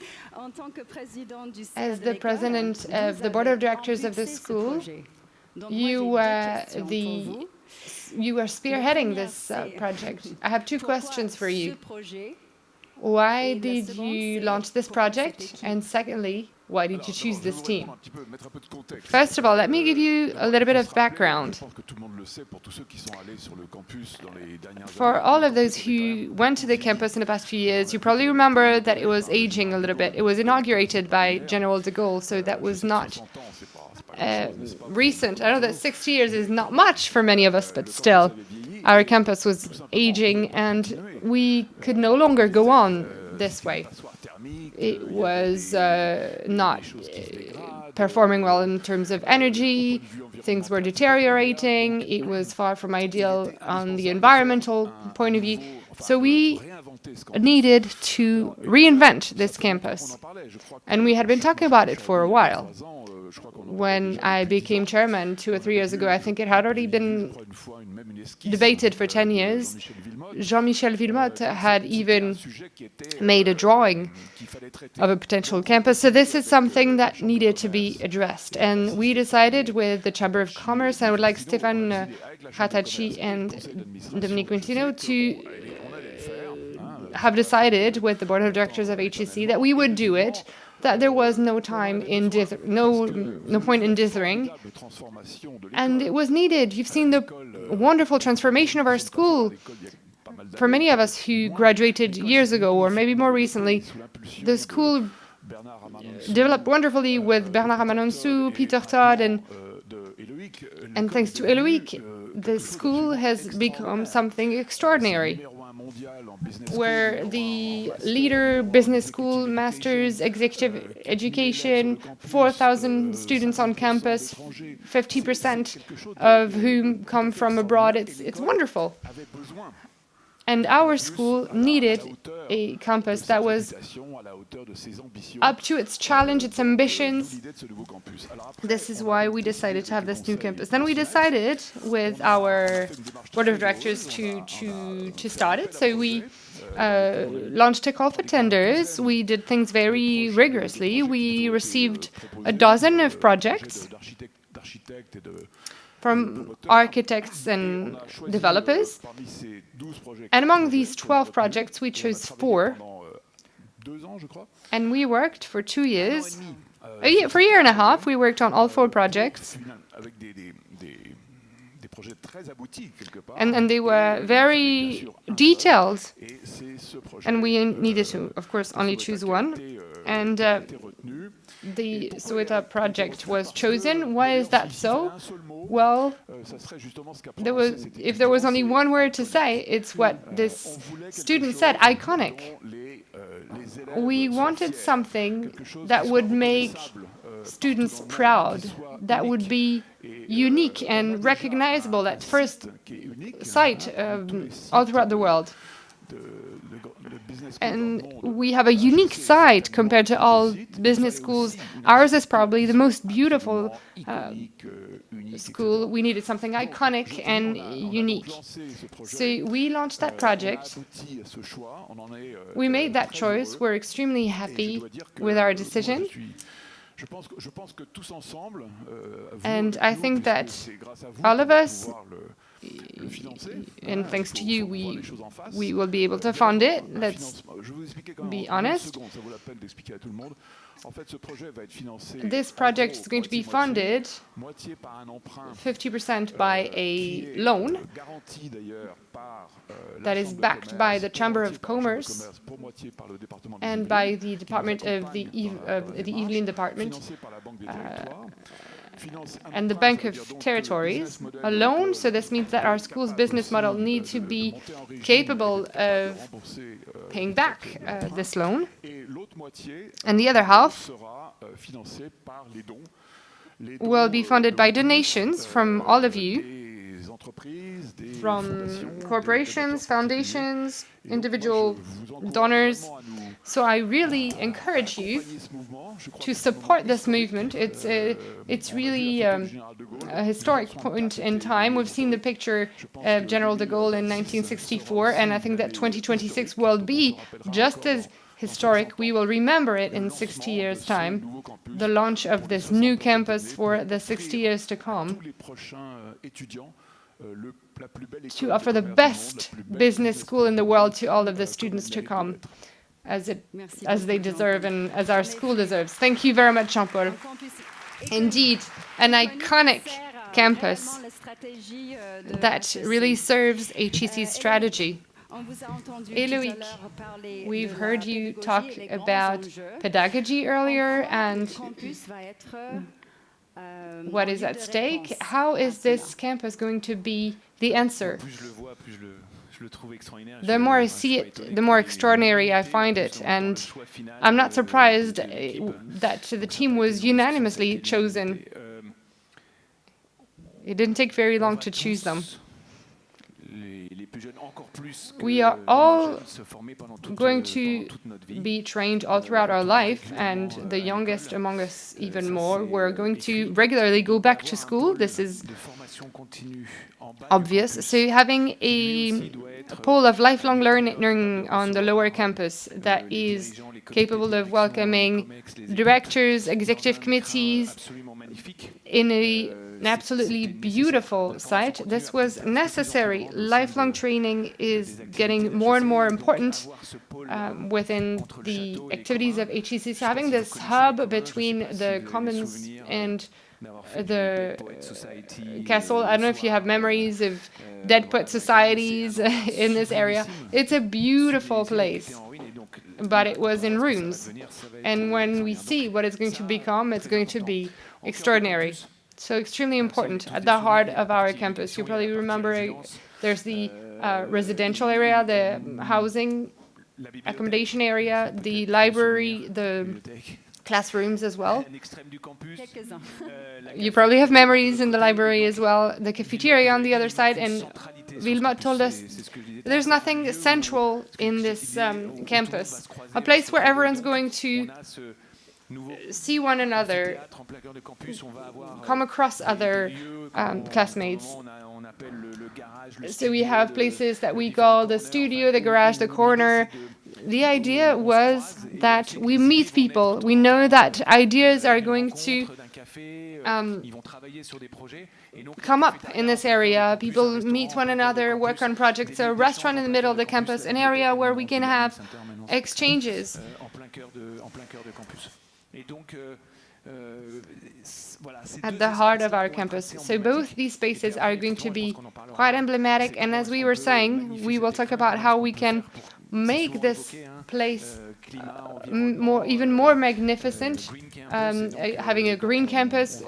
As the president of the board of directors of the school, you were spearheading this project. I have two questions for you. Why did you launch this project? And secondly, why did you choose this team? First of all, let me give you a little bit of background. For all of those who went to the campus in the past few years, you probably remember that it was aging a little bit. It was inaugurated by General de Gaulle, so that was not recent. I know that 60 years is not much for many of us, but still, our campus was aging and we could no longer go on this way. It was not performing well in terms of energy, things were deteriorating, it was far from ideal on the environmental point of view. So we needed to reinvent this campus. And we had been talking about it for a while. When I became chairman 2 or 3 years ago, I think it had already been debated for 10 years. Jean-Michel Villemotte had even made a drawing of a potential campus. So this is something that needed to be addressed. And we decided with the Chamber of Commerce, and I would like Stéphane Khatacci and Dominique Quintino to have decided with the board of directors of HEC that we would do it, that there was no time in no point in dithering, and it was needed. You've seen the wonderful transformation of our school. For many of us who graduated years ago, or maybe more recently, the school developed wonderfully with Bernard Amanonsou, Peter Todd, and thanks to Eloïc, the school has become something extraordinary, where the leader business school, master's, executive education, 4,000 students on campus, 50% of whom come from abroad. It's wonderful. And our school needed a campus that was up to its challenge, its ambitions. This is why we decided to have this new campus. Then we decided with our board of directors to start it. So we launched a call for tenders. We did things very rigorously. We received a dozen of projects from architects and developers. And among these 12 projects, we chose 4. And we worked for 2 years. For a year and a half, we worked on all 4 projects. And they were very detailed. And we needed to, of course, only choose one. And the Soweto project was chosen. Why is that so? Well, if there was only one word to say, it's what this student said, iconic. We wanted something that would make students proud, that would be unique and recognizable at first sight all throughout the world. And we have a unique site compared to all business schools. Ours is probably the most beautiful school. We needed something iconic and unique. So we launched that project. We made that choice. We're extremely happy with our decision. And I think that all of us, and thanks to you, we will be able to fund it. Let's be honest. This project is going to be funded 50% by a loan that is backed by the Chamber of Commerce and by the Department of the Yvelines Department and the Bank of Territories alone. So this means that our school's business model needs to be capable of paying back this loan. And the other half will be funded by donations from all of you, from corporations, foundations, individual donors. So I really encourage you to support this movement. It's really a historic point in time. We've seen the picture of General de Gaulle in 1964, and I think that 2026 will be just as historic. We will remember it in 60 years' time, the launch of this new campus for the 60 years to come, to offer the best business school in the world to all of the students to come, as they deserve and as our school deserves. Thank you very much, Jean-Paul. Indeed, an iconic campus that really serves HEC's strategy. Eloïc, we've heard you talk about pedagogy earlier and what is at stake. How is this campus going to be the answer? The more I see it, the more extraordinary I find it. And I'm not surprised that the team was unanimously chosen. It didn't take very long to choose them. We are all going to be trained all throughout our life, and the youngest among us even more. We're going to regularly go back to school. This is obvious. So having a pole of lifelong learning on the lower campus that is capable of welcoming directors, executive committees in an absolutely beautiful site. This was necessary. Lifelong training is getting more and more important within the activities of HEC. So having this hub between the commons and the castle. I don't know if you have memories of dead poet societies in this area. It's a beautiful place. but it was in rooms. And when we see what it's going to become, it's going to be extraordinary. So extremely important at the heart of our campus. You probably remember there's the residential area, the housing accommodation area, the library, the classrooms as well. You probably have memories in the library as well, the cafeteria on the other side, and Wilmot told us there's nothing central in this campus, a place where everyone's going to see one another, come across other classmates. So we have places that we call the studio, the garage, the corner. The idea was that we meet people. We know that ideas are going to come up in this area. People meet one another, work on projects. A restaurant in the middle of the campus, an area where we can have exchanges. At the heart of our campus. So both these spaces are going to be quite emblematic, and as we were saying, we will talk about how we can make this place even more magnificent, having a green campus,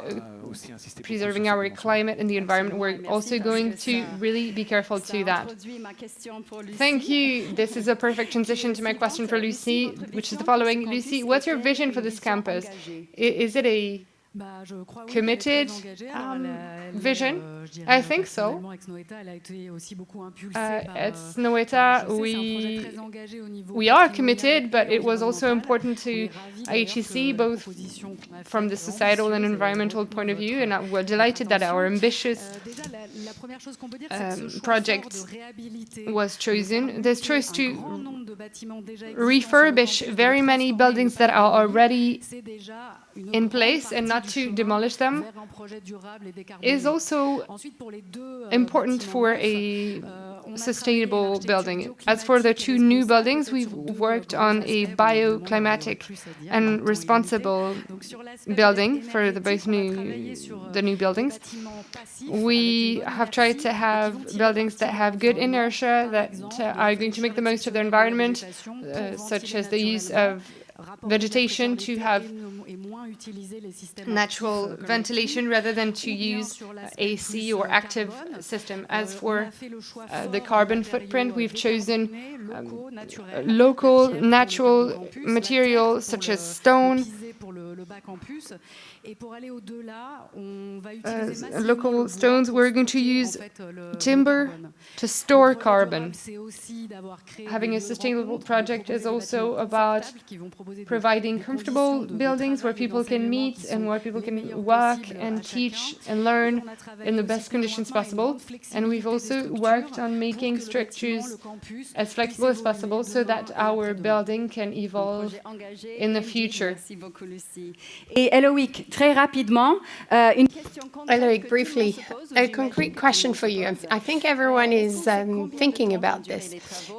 preserving our climate and the environment. We're also going to really be careful to that. Thank you. This is a perfect transition to my question for Lucie, which is the following. Lucie, what's your vision for this campus? Is it a committed vision? I think so. At Snoeta, we are committed, but it was also important to HEC, both from the societal and environmental point of view, and we're delighted that our ambitious project was chosen. This choice to refurbish very many buildings that are already in place and not to demolish them is also important for a sustainable building. As for the two new buildings, we've worked on a bioclimatic and responsible building for both the new buildings. We have tried to have buildings that have good inertia, that are going to make the most of their environment, such as the use of vegetation to have natural ventilation rather than to use AC or active system. As for the carbon footprint, we've chosen local natural materials such as stone. Local stones, we're going to use timber to store carbon. Having a sustainable project is also about providing comfortable buildings where people can meet and where people can work and teach and learn in the best conditions possible. And we've also worked on making structures as flexible as possible so that our building can evolve in the future. Et Eloïc, très rapidement, une question Eloïc, briefly, a concrete question for you. I think everyone is thinking about this.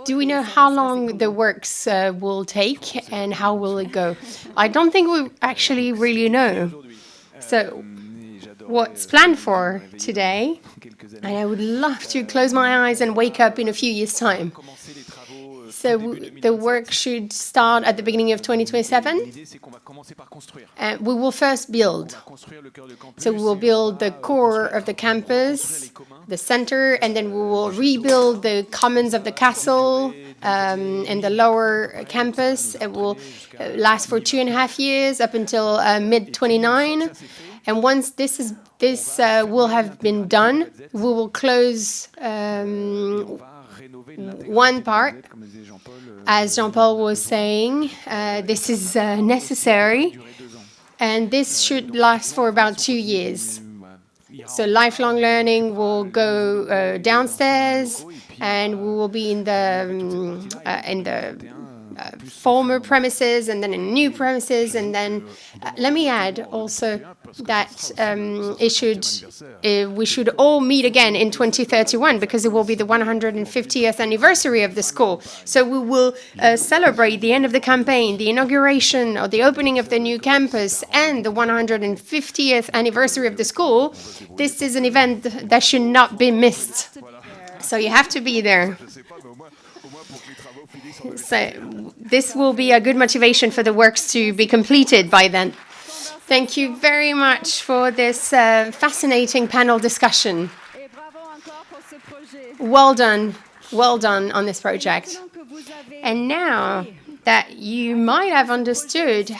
Do we know how long the works will take and how will it go? I don't think we actually really know. So, what's planned for today? And I would love to close my eyes and wake up in a few years' time. So the work should start at the beginning of 2027. We will first build. So we will build the core of the campus, the center, and then we will rebuild the commons of the castle and the lower campus. It will last for 2.5 years up until mid-29. And once this will have been done, we will close one part. As Jean-Paul was saying, this is necessary, and this should last for about 2 years. So lifelong learning will go downstairs, and we will be in the former premises, and then in new premises, and then let me add also that we should all meet again in 2031 because it will be the 150th anniversary of the school. So we will celebrate the end of the campaign, the inauguration or the opening of the new campus, and the 150th anniversary of the school. This is an event that should not be missed. So you have to be there. So this will be a good motivation for the works to be completed by then. Thank you very much for this fascinating panel discussion. Well done on this project. And now that you might have understood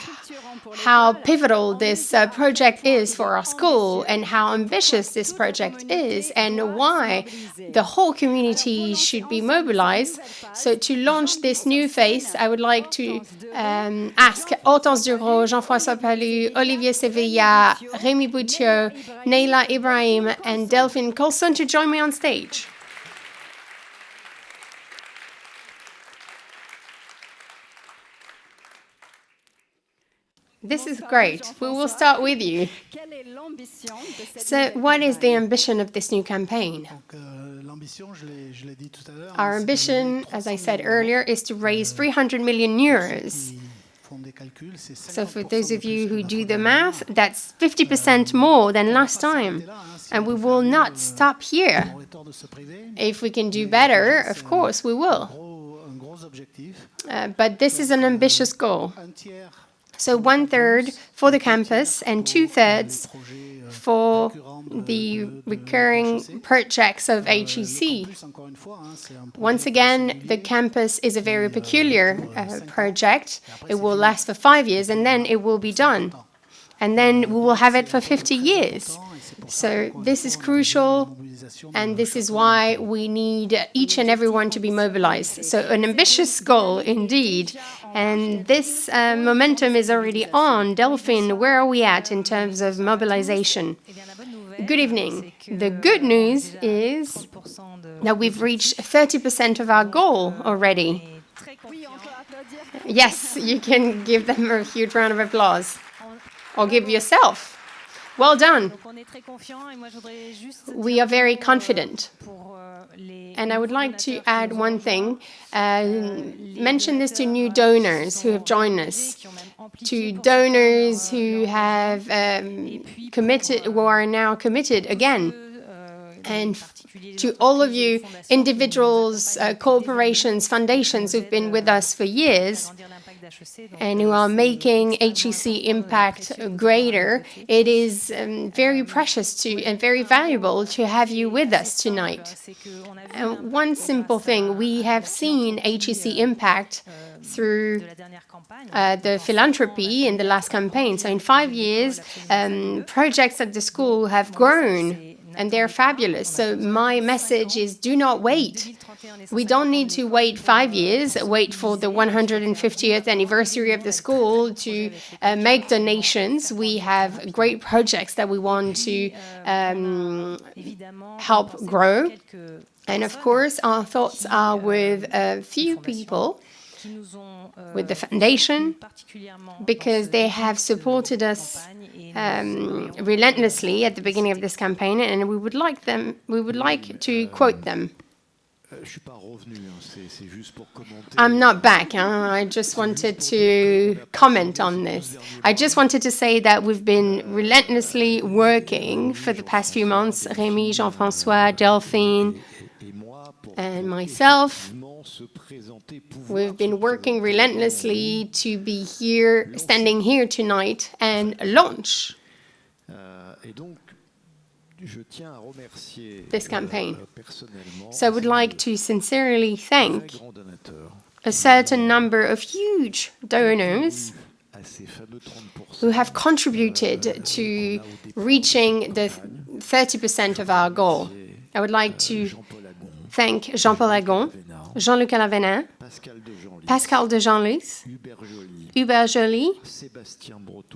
how pivotal this project is for our school and how ambitious this project is and why the whole community should be mobilized. So to launch this new phase, I would like to ask Hortense Duro, Jean-François Palus, Olivier Sevilla, Rémi Boutieu, Neila Ibrahim and Delphine Colson to join me on stage. This is great. We will start with you. So what is the ambition of this new campaign? Our ambition, as I said earlier, is to raise 300 million euros. So for those of you who do the math, that's 50% more than last time. And we will not stop here. If we can do better, of course, we will. But this is an ambitious goal. So 1/3 for the campus and 2/3 for the recurring projects of HEC. Once again, the campus is a very peculiar project. It will last for 5 years and then it will be done. And then we will have it for 50 years. So this is crucial, and this is why we need each and everyone to be mobilized. So an ambitious goal indeed. And this momentum is already on. Delphine, where are we at in terms of mobilization? Good evening. The good news is that we've reached 30% of our goal already. Yes, you can give them a huge round of applause. Or give yourself. Well done. We are very confident. And I would like to add one thing. Mention this to new donors who have joined us, to donors who have committed, who are now committed again, and to all of you individuals, corporations, foundations who've been with us for years and who are making HEC impact greater. It is very precious and very valuable to have you with us tonight. And one simple thing, we have seen HEC impact through the philanthropy in the last campaign. So in 5 years, projects at the school have grown. And they're fabulous. So my message is, do not wait. We don't need to wait 5 years, wait for the 150th anniversary of the school to make donations. We have great projects that we want to help grow. And of course, our thoughts are with a few people, with the foundation, because they have supported us relentlessly at the beginning of this campaign, and we would like to quote them. I'm not back. I just wanted to comment on this. I just wanted to say that we've been relentlessly working for the past few months, Rémi, Jean-François, Delphine, and myself. We've been working relentlessly to be here, standing here tonight and launch this campaign. So I would like to sincerely thank a certain number of huge donors who have contributed to reaching the 30% of our goal. I would like to thank Jean-Paul Agon, Jean-Luc Alavenin, Pascal de Jean-Luc, Hubert Joly,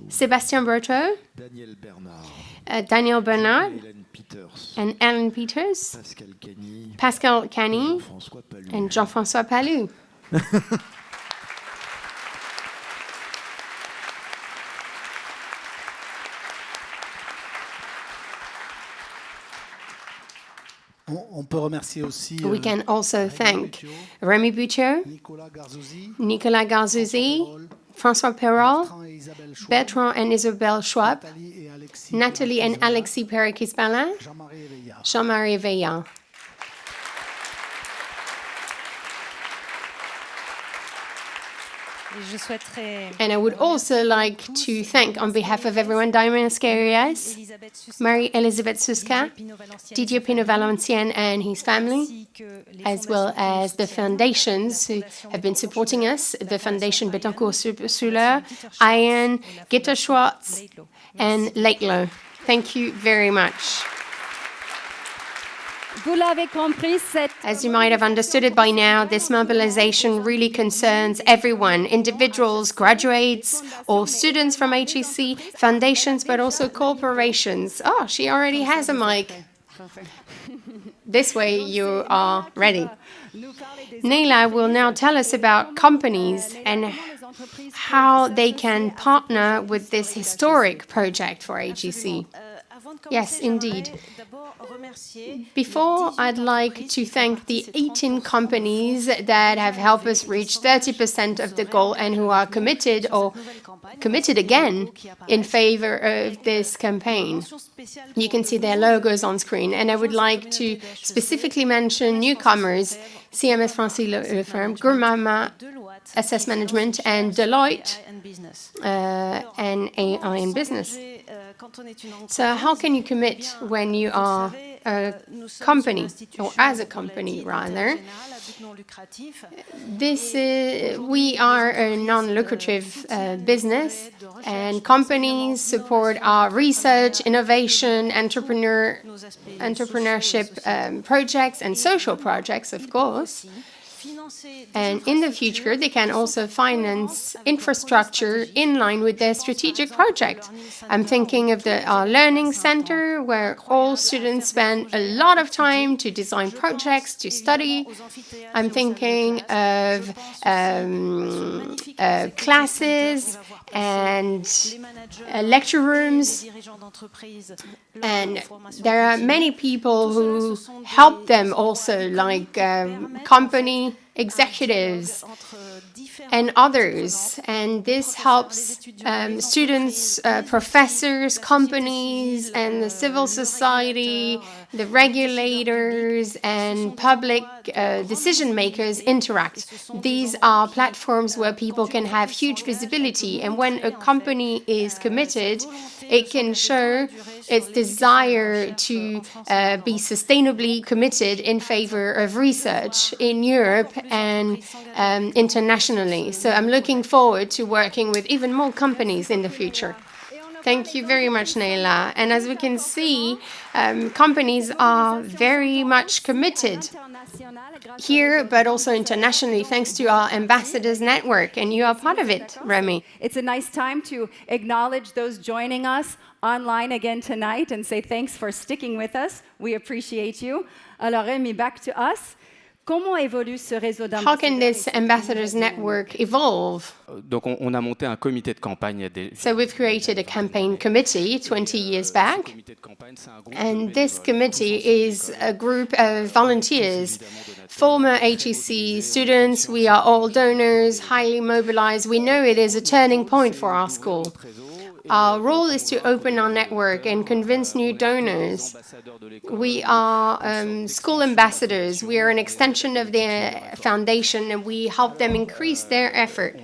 Sébastien Breteau, Daniel Bernard, and Ellen Peters, Pascal Cany, and Jean-François Palus. We can also thank Rémi Boutieu, Nicolas Garzouzi, François Perrault, Bertrand and Isabelle Schwab, Nathalie and Alexis Perekis-Balin, Jean-Marie Veillant. And I would also like to thank, on behalf of everyone, Diamond Ascarias, Marie-Elisabeth Suska, Didier Pinot-Valenciennes and his family, as well as the foundations who have been supporting us, the Foundation Betancourt-Suller, Ian, Gitta Schwartz, and Laidlaw. Thank you very much. As you might have understood it by now, this mobilization really concerns everyone, individuals, graduates, or students from HEC, foundations, but also corporations. Oh, she already has a mic. This way you are ready. Neila will now tell us about companies and how they can partner with this historic project for HEC. Yes, indeed. Before, I'd like to thank the 18 companies that have helped us reach 30% of the goal and who are committed or committed again in favor of this campaign. You can see their logos on screen, and I would like to specifically mention newcomers, CMS Francis Le Firm, Gurmama Assess Management, and Deloitte and AI in Business. So how can you commit when you are a company, or as a company rather? We are a non-lucrative business, and companies support our research, innovation, entrepreneurship projects and social projects, of course. And in the future, they can also finance infrastructure in line with their strategic project. I'm thinking of our learning center, where all students spend a lot of time to design projects, to study. I'm thinking of classes and lecture rooms. And there are many people who help them also, like company executives and others. And this helps students, professors, companies, and the civil society, the regulators, and public decision makers interact. These are platforms where people can have huge visibility. And when a company is committed, it can show its desire to be sustainably committed in favor of research in Europe and internationally. So I'm looking forward to working with even more companies in the future. Thank you very much, Neila. And as we can see, companies are very much committed here, but also internationally, thanks to our ambassadors network, and you are part of it, Remy. It's a nice time to acknowledge those joining us online again tonight and say thanks for sticking with us. We appreciate you. Alors, Remy, back to us. How can this ambassadors network evolve? Donc on a monté un comité de campagne. So we've created a campaign committee 20 years back, and this committee is a group of volunteers, former HEC students. We are all donors, highly mobilized. We know it is a turning point for our school. Our role is to open our network and convince new donors. We are school ambassadors. We are an extension of their foundation, and we help them increase their effort.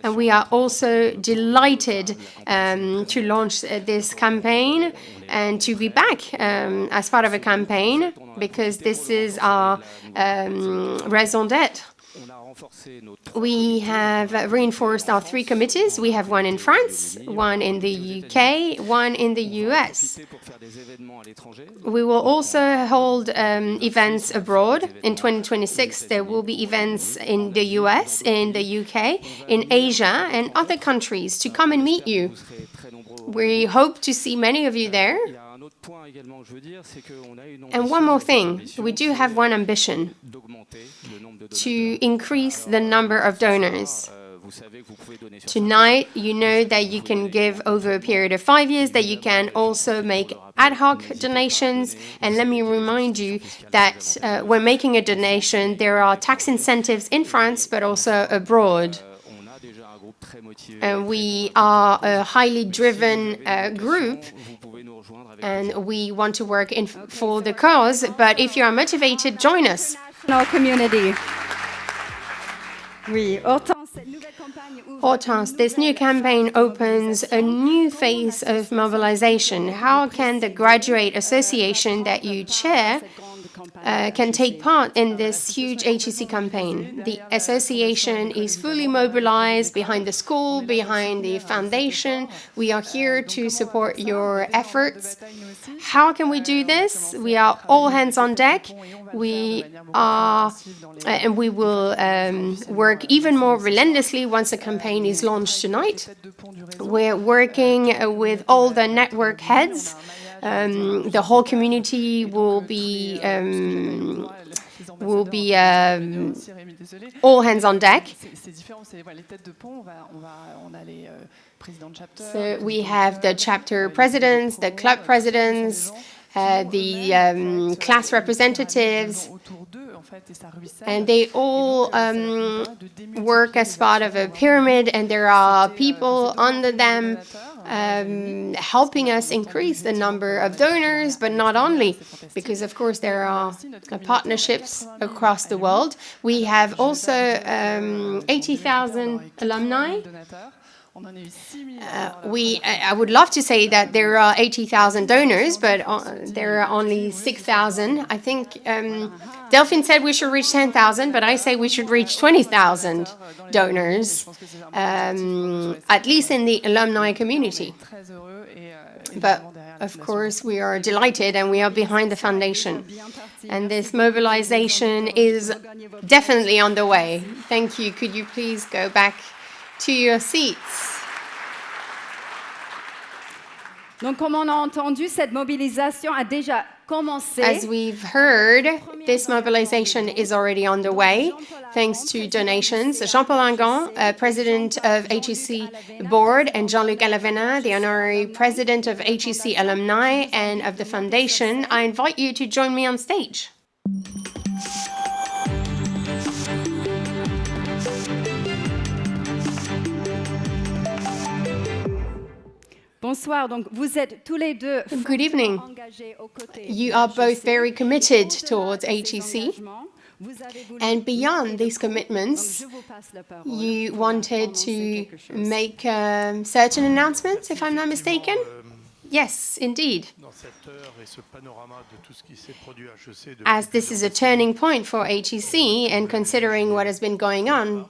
And we are also delighted to launch this campaign and to be back as part of a campaign, because this is our raison d'être. We have reinforced our 3 committees. We have one in France, one in the UK, one in the US. We will also hold events abroad. In 2026, there will be events in the US, in the UK, in Asia, and other countries to come and meet you. We hope to see many of you there. And one more thing, we do have one ambition: to increase the number of donors. Tonight, you know that you can give over a period of 5 years, that you can also make ad hoc donations. And let me remind you that when making a donation, there are tax incentives in France, but also abroad. We are a highly driven group, and we want to work for the cause. But if you are motivated, join us. Community. Oui, Hortense, cette nouvelle campagne ouvre Hortense, this new campaign opens a new phase of mobilization. How can the graduate association that you chair can take part in this huge HEC campaign? The association is fully mobilized behind the school, behind the foundation. We are here to support your efforts. How can we do this? We are all hands on deck. We are, and we will work even more relentlessly once the campaign is launched tonight. We're working with all the network heads. The whole community will be all hands on deck. So we have the chapter presidents, the club presidents, the class representatives, and they all work as part of a pyramid, and there are people under them helping us increase the number of donors, but not only, because of course there are partnerships across the world. We have also 80,000 alumni. I would love to say that there are 80,000 donors, but there are only 6,000. I think Delphine said we should reach 10,000, but I say we should reach 20,000 donors, at least in the alumni community. But of course, we are delighted and we are behind the foundation. And this mobilization is definitely on the way. Thank you. Could you please go back to your seats? Donc, comme on a entendu, cette mobilisation a déjà commencé. As we've heard, this mobilization is already on the way, thanks to donations. Jean-Paul Ingan, president of HEC Board, and Jean-Luc Alavena, the honorary president of HEC Alumni and of the Foundation, I invite you to join me on stage. Bonsoir, donc vous êtes tous les deux Good evening. You are both very committed towards HEC. And beyond these commitments, you wanted to make certain announcements, if I'm not mistaken? Yes, indeed. As this is a turning point for HEC, and considering what has been going on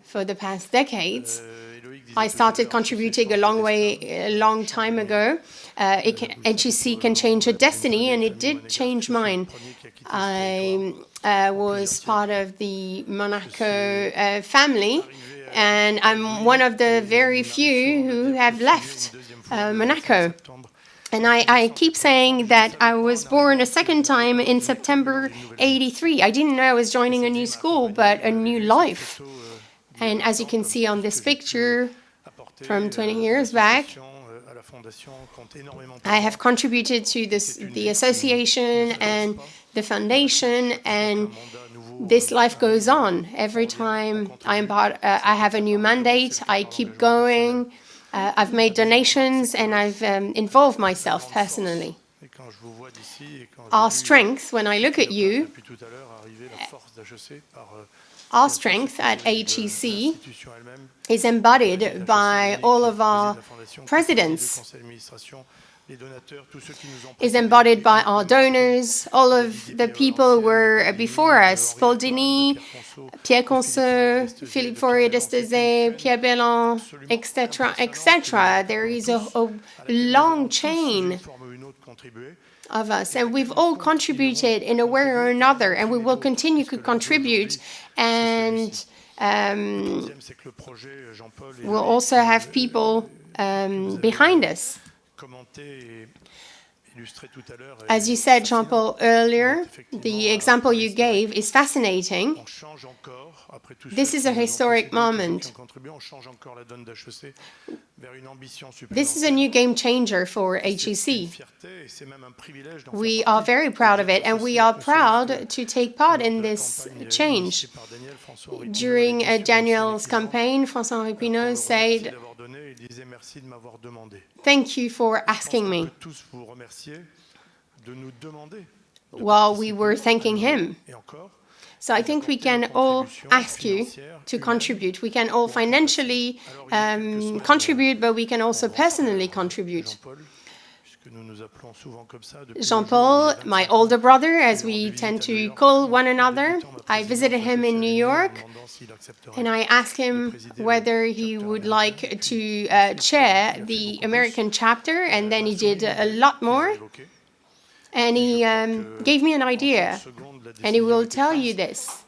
for the past decades, I started contributing a long time ago. HEC can change a destiny, and it did change mine. I was part of the Monaco family, and I'm one of the very few who have left Monaco. And I keep saying that I was born a second time in September '83. I didn't know I was joining a new school, but a new life. And as you can see on this picture from 20 years back, I have contributed to the association and the foundation, and this life goes on. Every time I have a new mandate, I keep going. I've made donations, and I've involved myself personally. Our strength, when I look at you, our strength at HEC is embodied by all of our presidents, is embodied by our donors, all of the people who were before us, Paul Denis, Pierre Conceau, Philippe Faurier-Destezé, Pierre Bellon, etc., etc. There is a long chain of us, and we've all contributed in a way or another, and we will continue to contribute, and we'll also have people behind us. As you said, Jean-Paul, earlier, the example you gave is fascinating. This is a historic moment. This is a new game changer for HEC. We are very proud of it, and we are proud to take part in this change. During Daniel's campaign, François-Henri Pinault said, "Thank you for asking me," while we were thanking him. So I think we can all ask you to contribute. We can all financially contribute, but we can also personally contribute. Jean-Paul, my older brother, as we tend to call one another, I visited him in New York, and I asked him whether he would like to chair the American chapter, and then he did a lot more. And he gave me an idea, and he will tell you this.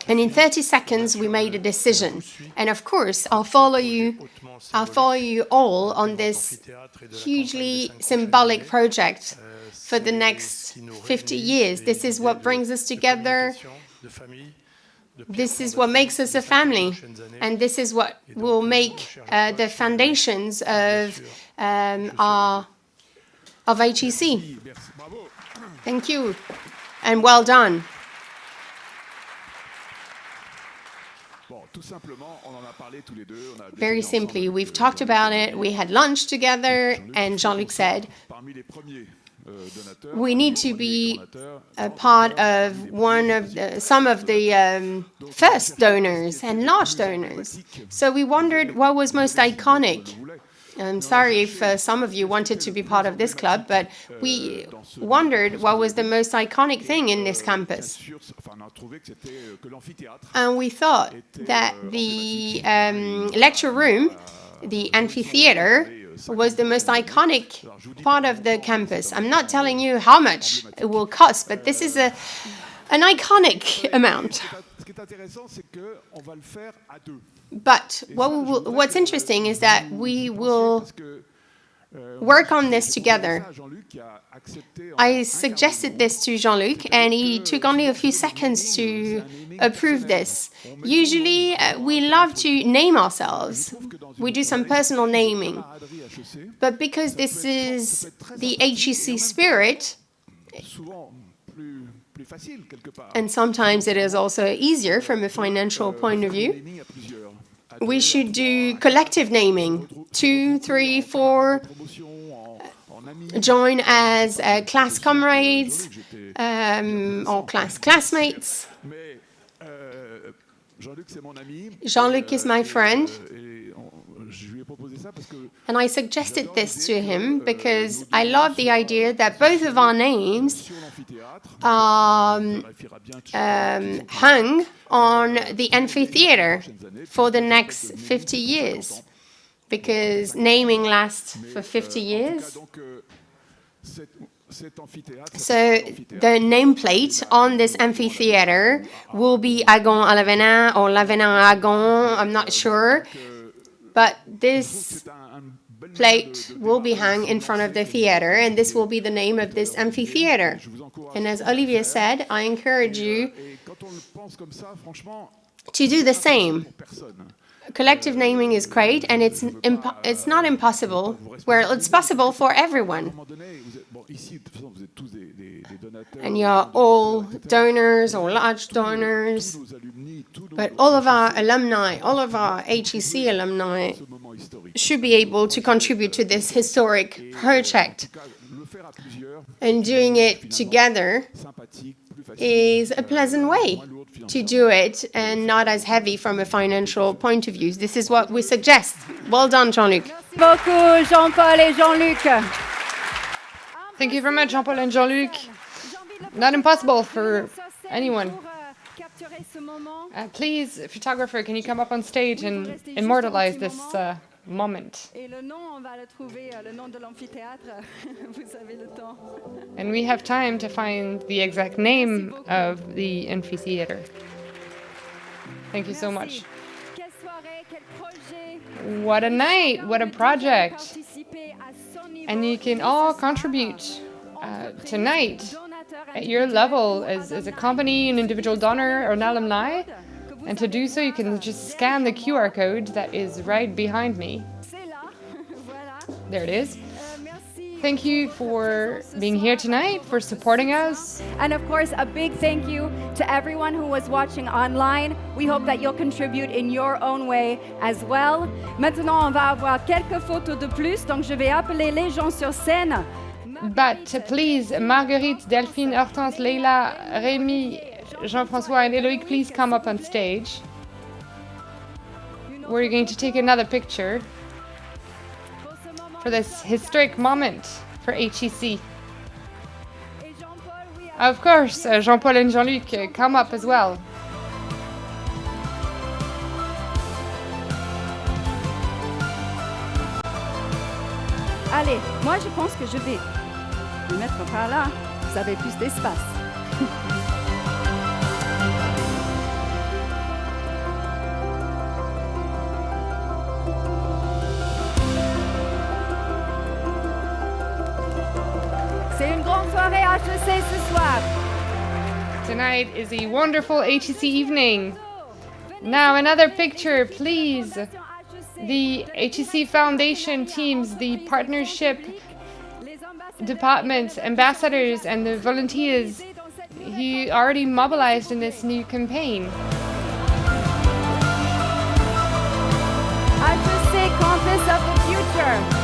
And in 30 seconds, we made a decision. And of course, I'll follow you all on this hugely symbolic project for the next 50 years. This is what brings us together. This is what makes us a family. And this is what will make the foundations of HEC. Thank you, and well done. Very simply, we've talked about it, we had lunch together, and Jean-Luc said, we need to be a part of some of the first donors and large donors. So we wondered what was most iconic. I'm sorry if some of you wanted to be part of this club, but we wondered what was the most iconic thing in this campus. And we thought that the lecture room, the amphitheater, was the most iconic part of the campus. I'm not telling you how much it will cost, but this is an iconic amount. But what's interesting is that we will work on this together. I suggested this to Jean-Luc, and he took only a few seconds to approve this. Usually, we love to name ourselves. We do some personal naming. But because this is the HEC spirit, and sometimes it is also easier from a financial point of view, we should do collective naming. 2, 3, 4, join as class comrades or classmates. Jean-Luc is my friend. And I suggested this to him because I love the idea that both of our names are hung on the amphitheater for the next 50 years, because naming lasts for 50 years. So the nameplate on this amphitheater will be Agon à l'Avenin or l'Avenin à Agon, I'm not sure. But this plate will be hung in front of the theater, and this will be the name of this amphitheater. And as Olivier said, I encourage you to do the same. Collective naming is great, and it's not impossible. Well, it's possible for everyone. And you're all donors or large donors, but all of our alumni, all of our HEC alumni should be able to contribute to this historic project. And doing it together is a pleasant way to do it and not as heavy from a financial point of view. This is what we suggest. Well done, Jean-Luc. Merci beaucoup, Jean-Paul et Jean-Luc. Thank you very much, Jean-Paul and Jean-Luc. Not impossible for anyone. Please, photographer, can you come up on stage and immortalize this moment? And we have time to find the exact name of the amphitheater. Thank you so much. What a night, what a project. And you can all contribute tonight at your level as a company, an individual donor, or an alumni. And to do so, you can just scan the QR code that is right behind me. There it is. Thank you for being here tonight, for supporting us. And of course, a big thank you to everyone who was watching online. We hope that you'll contribute in your own way as well. Maintenant, on va avoir quelques photos de plus, donc je vais appeler les gens sur scène. But please, Marguerite, Delphine, Hortense, Leila, Rémi, Jean-François and Eloïc please come up on stage? We're going to take another picture for this historic moment for HEC. Of course, Jean-Paul and Jean-Luc come up as well. Allez, moi je pense que je vais me mettre par là, vous avez plus d'espace. C'est une grande soirée HEC ce soir. Tonight is a wonderful HEC evening. Now another picture, please. The HEC Foundation teams, the partnership departments, ambassadors, and the volunteers who already mobilized in this new campaign. HEC Campus of the future.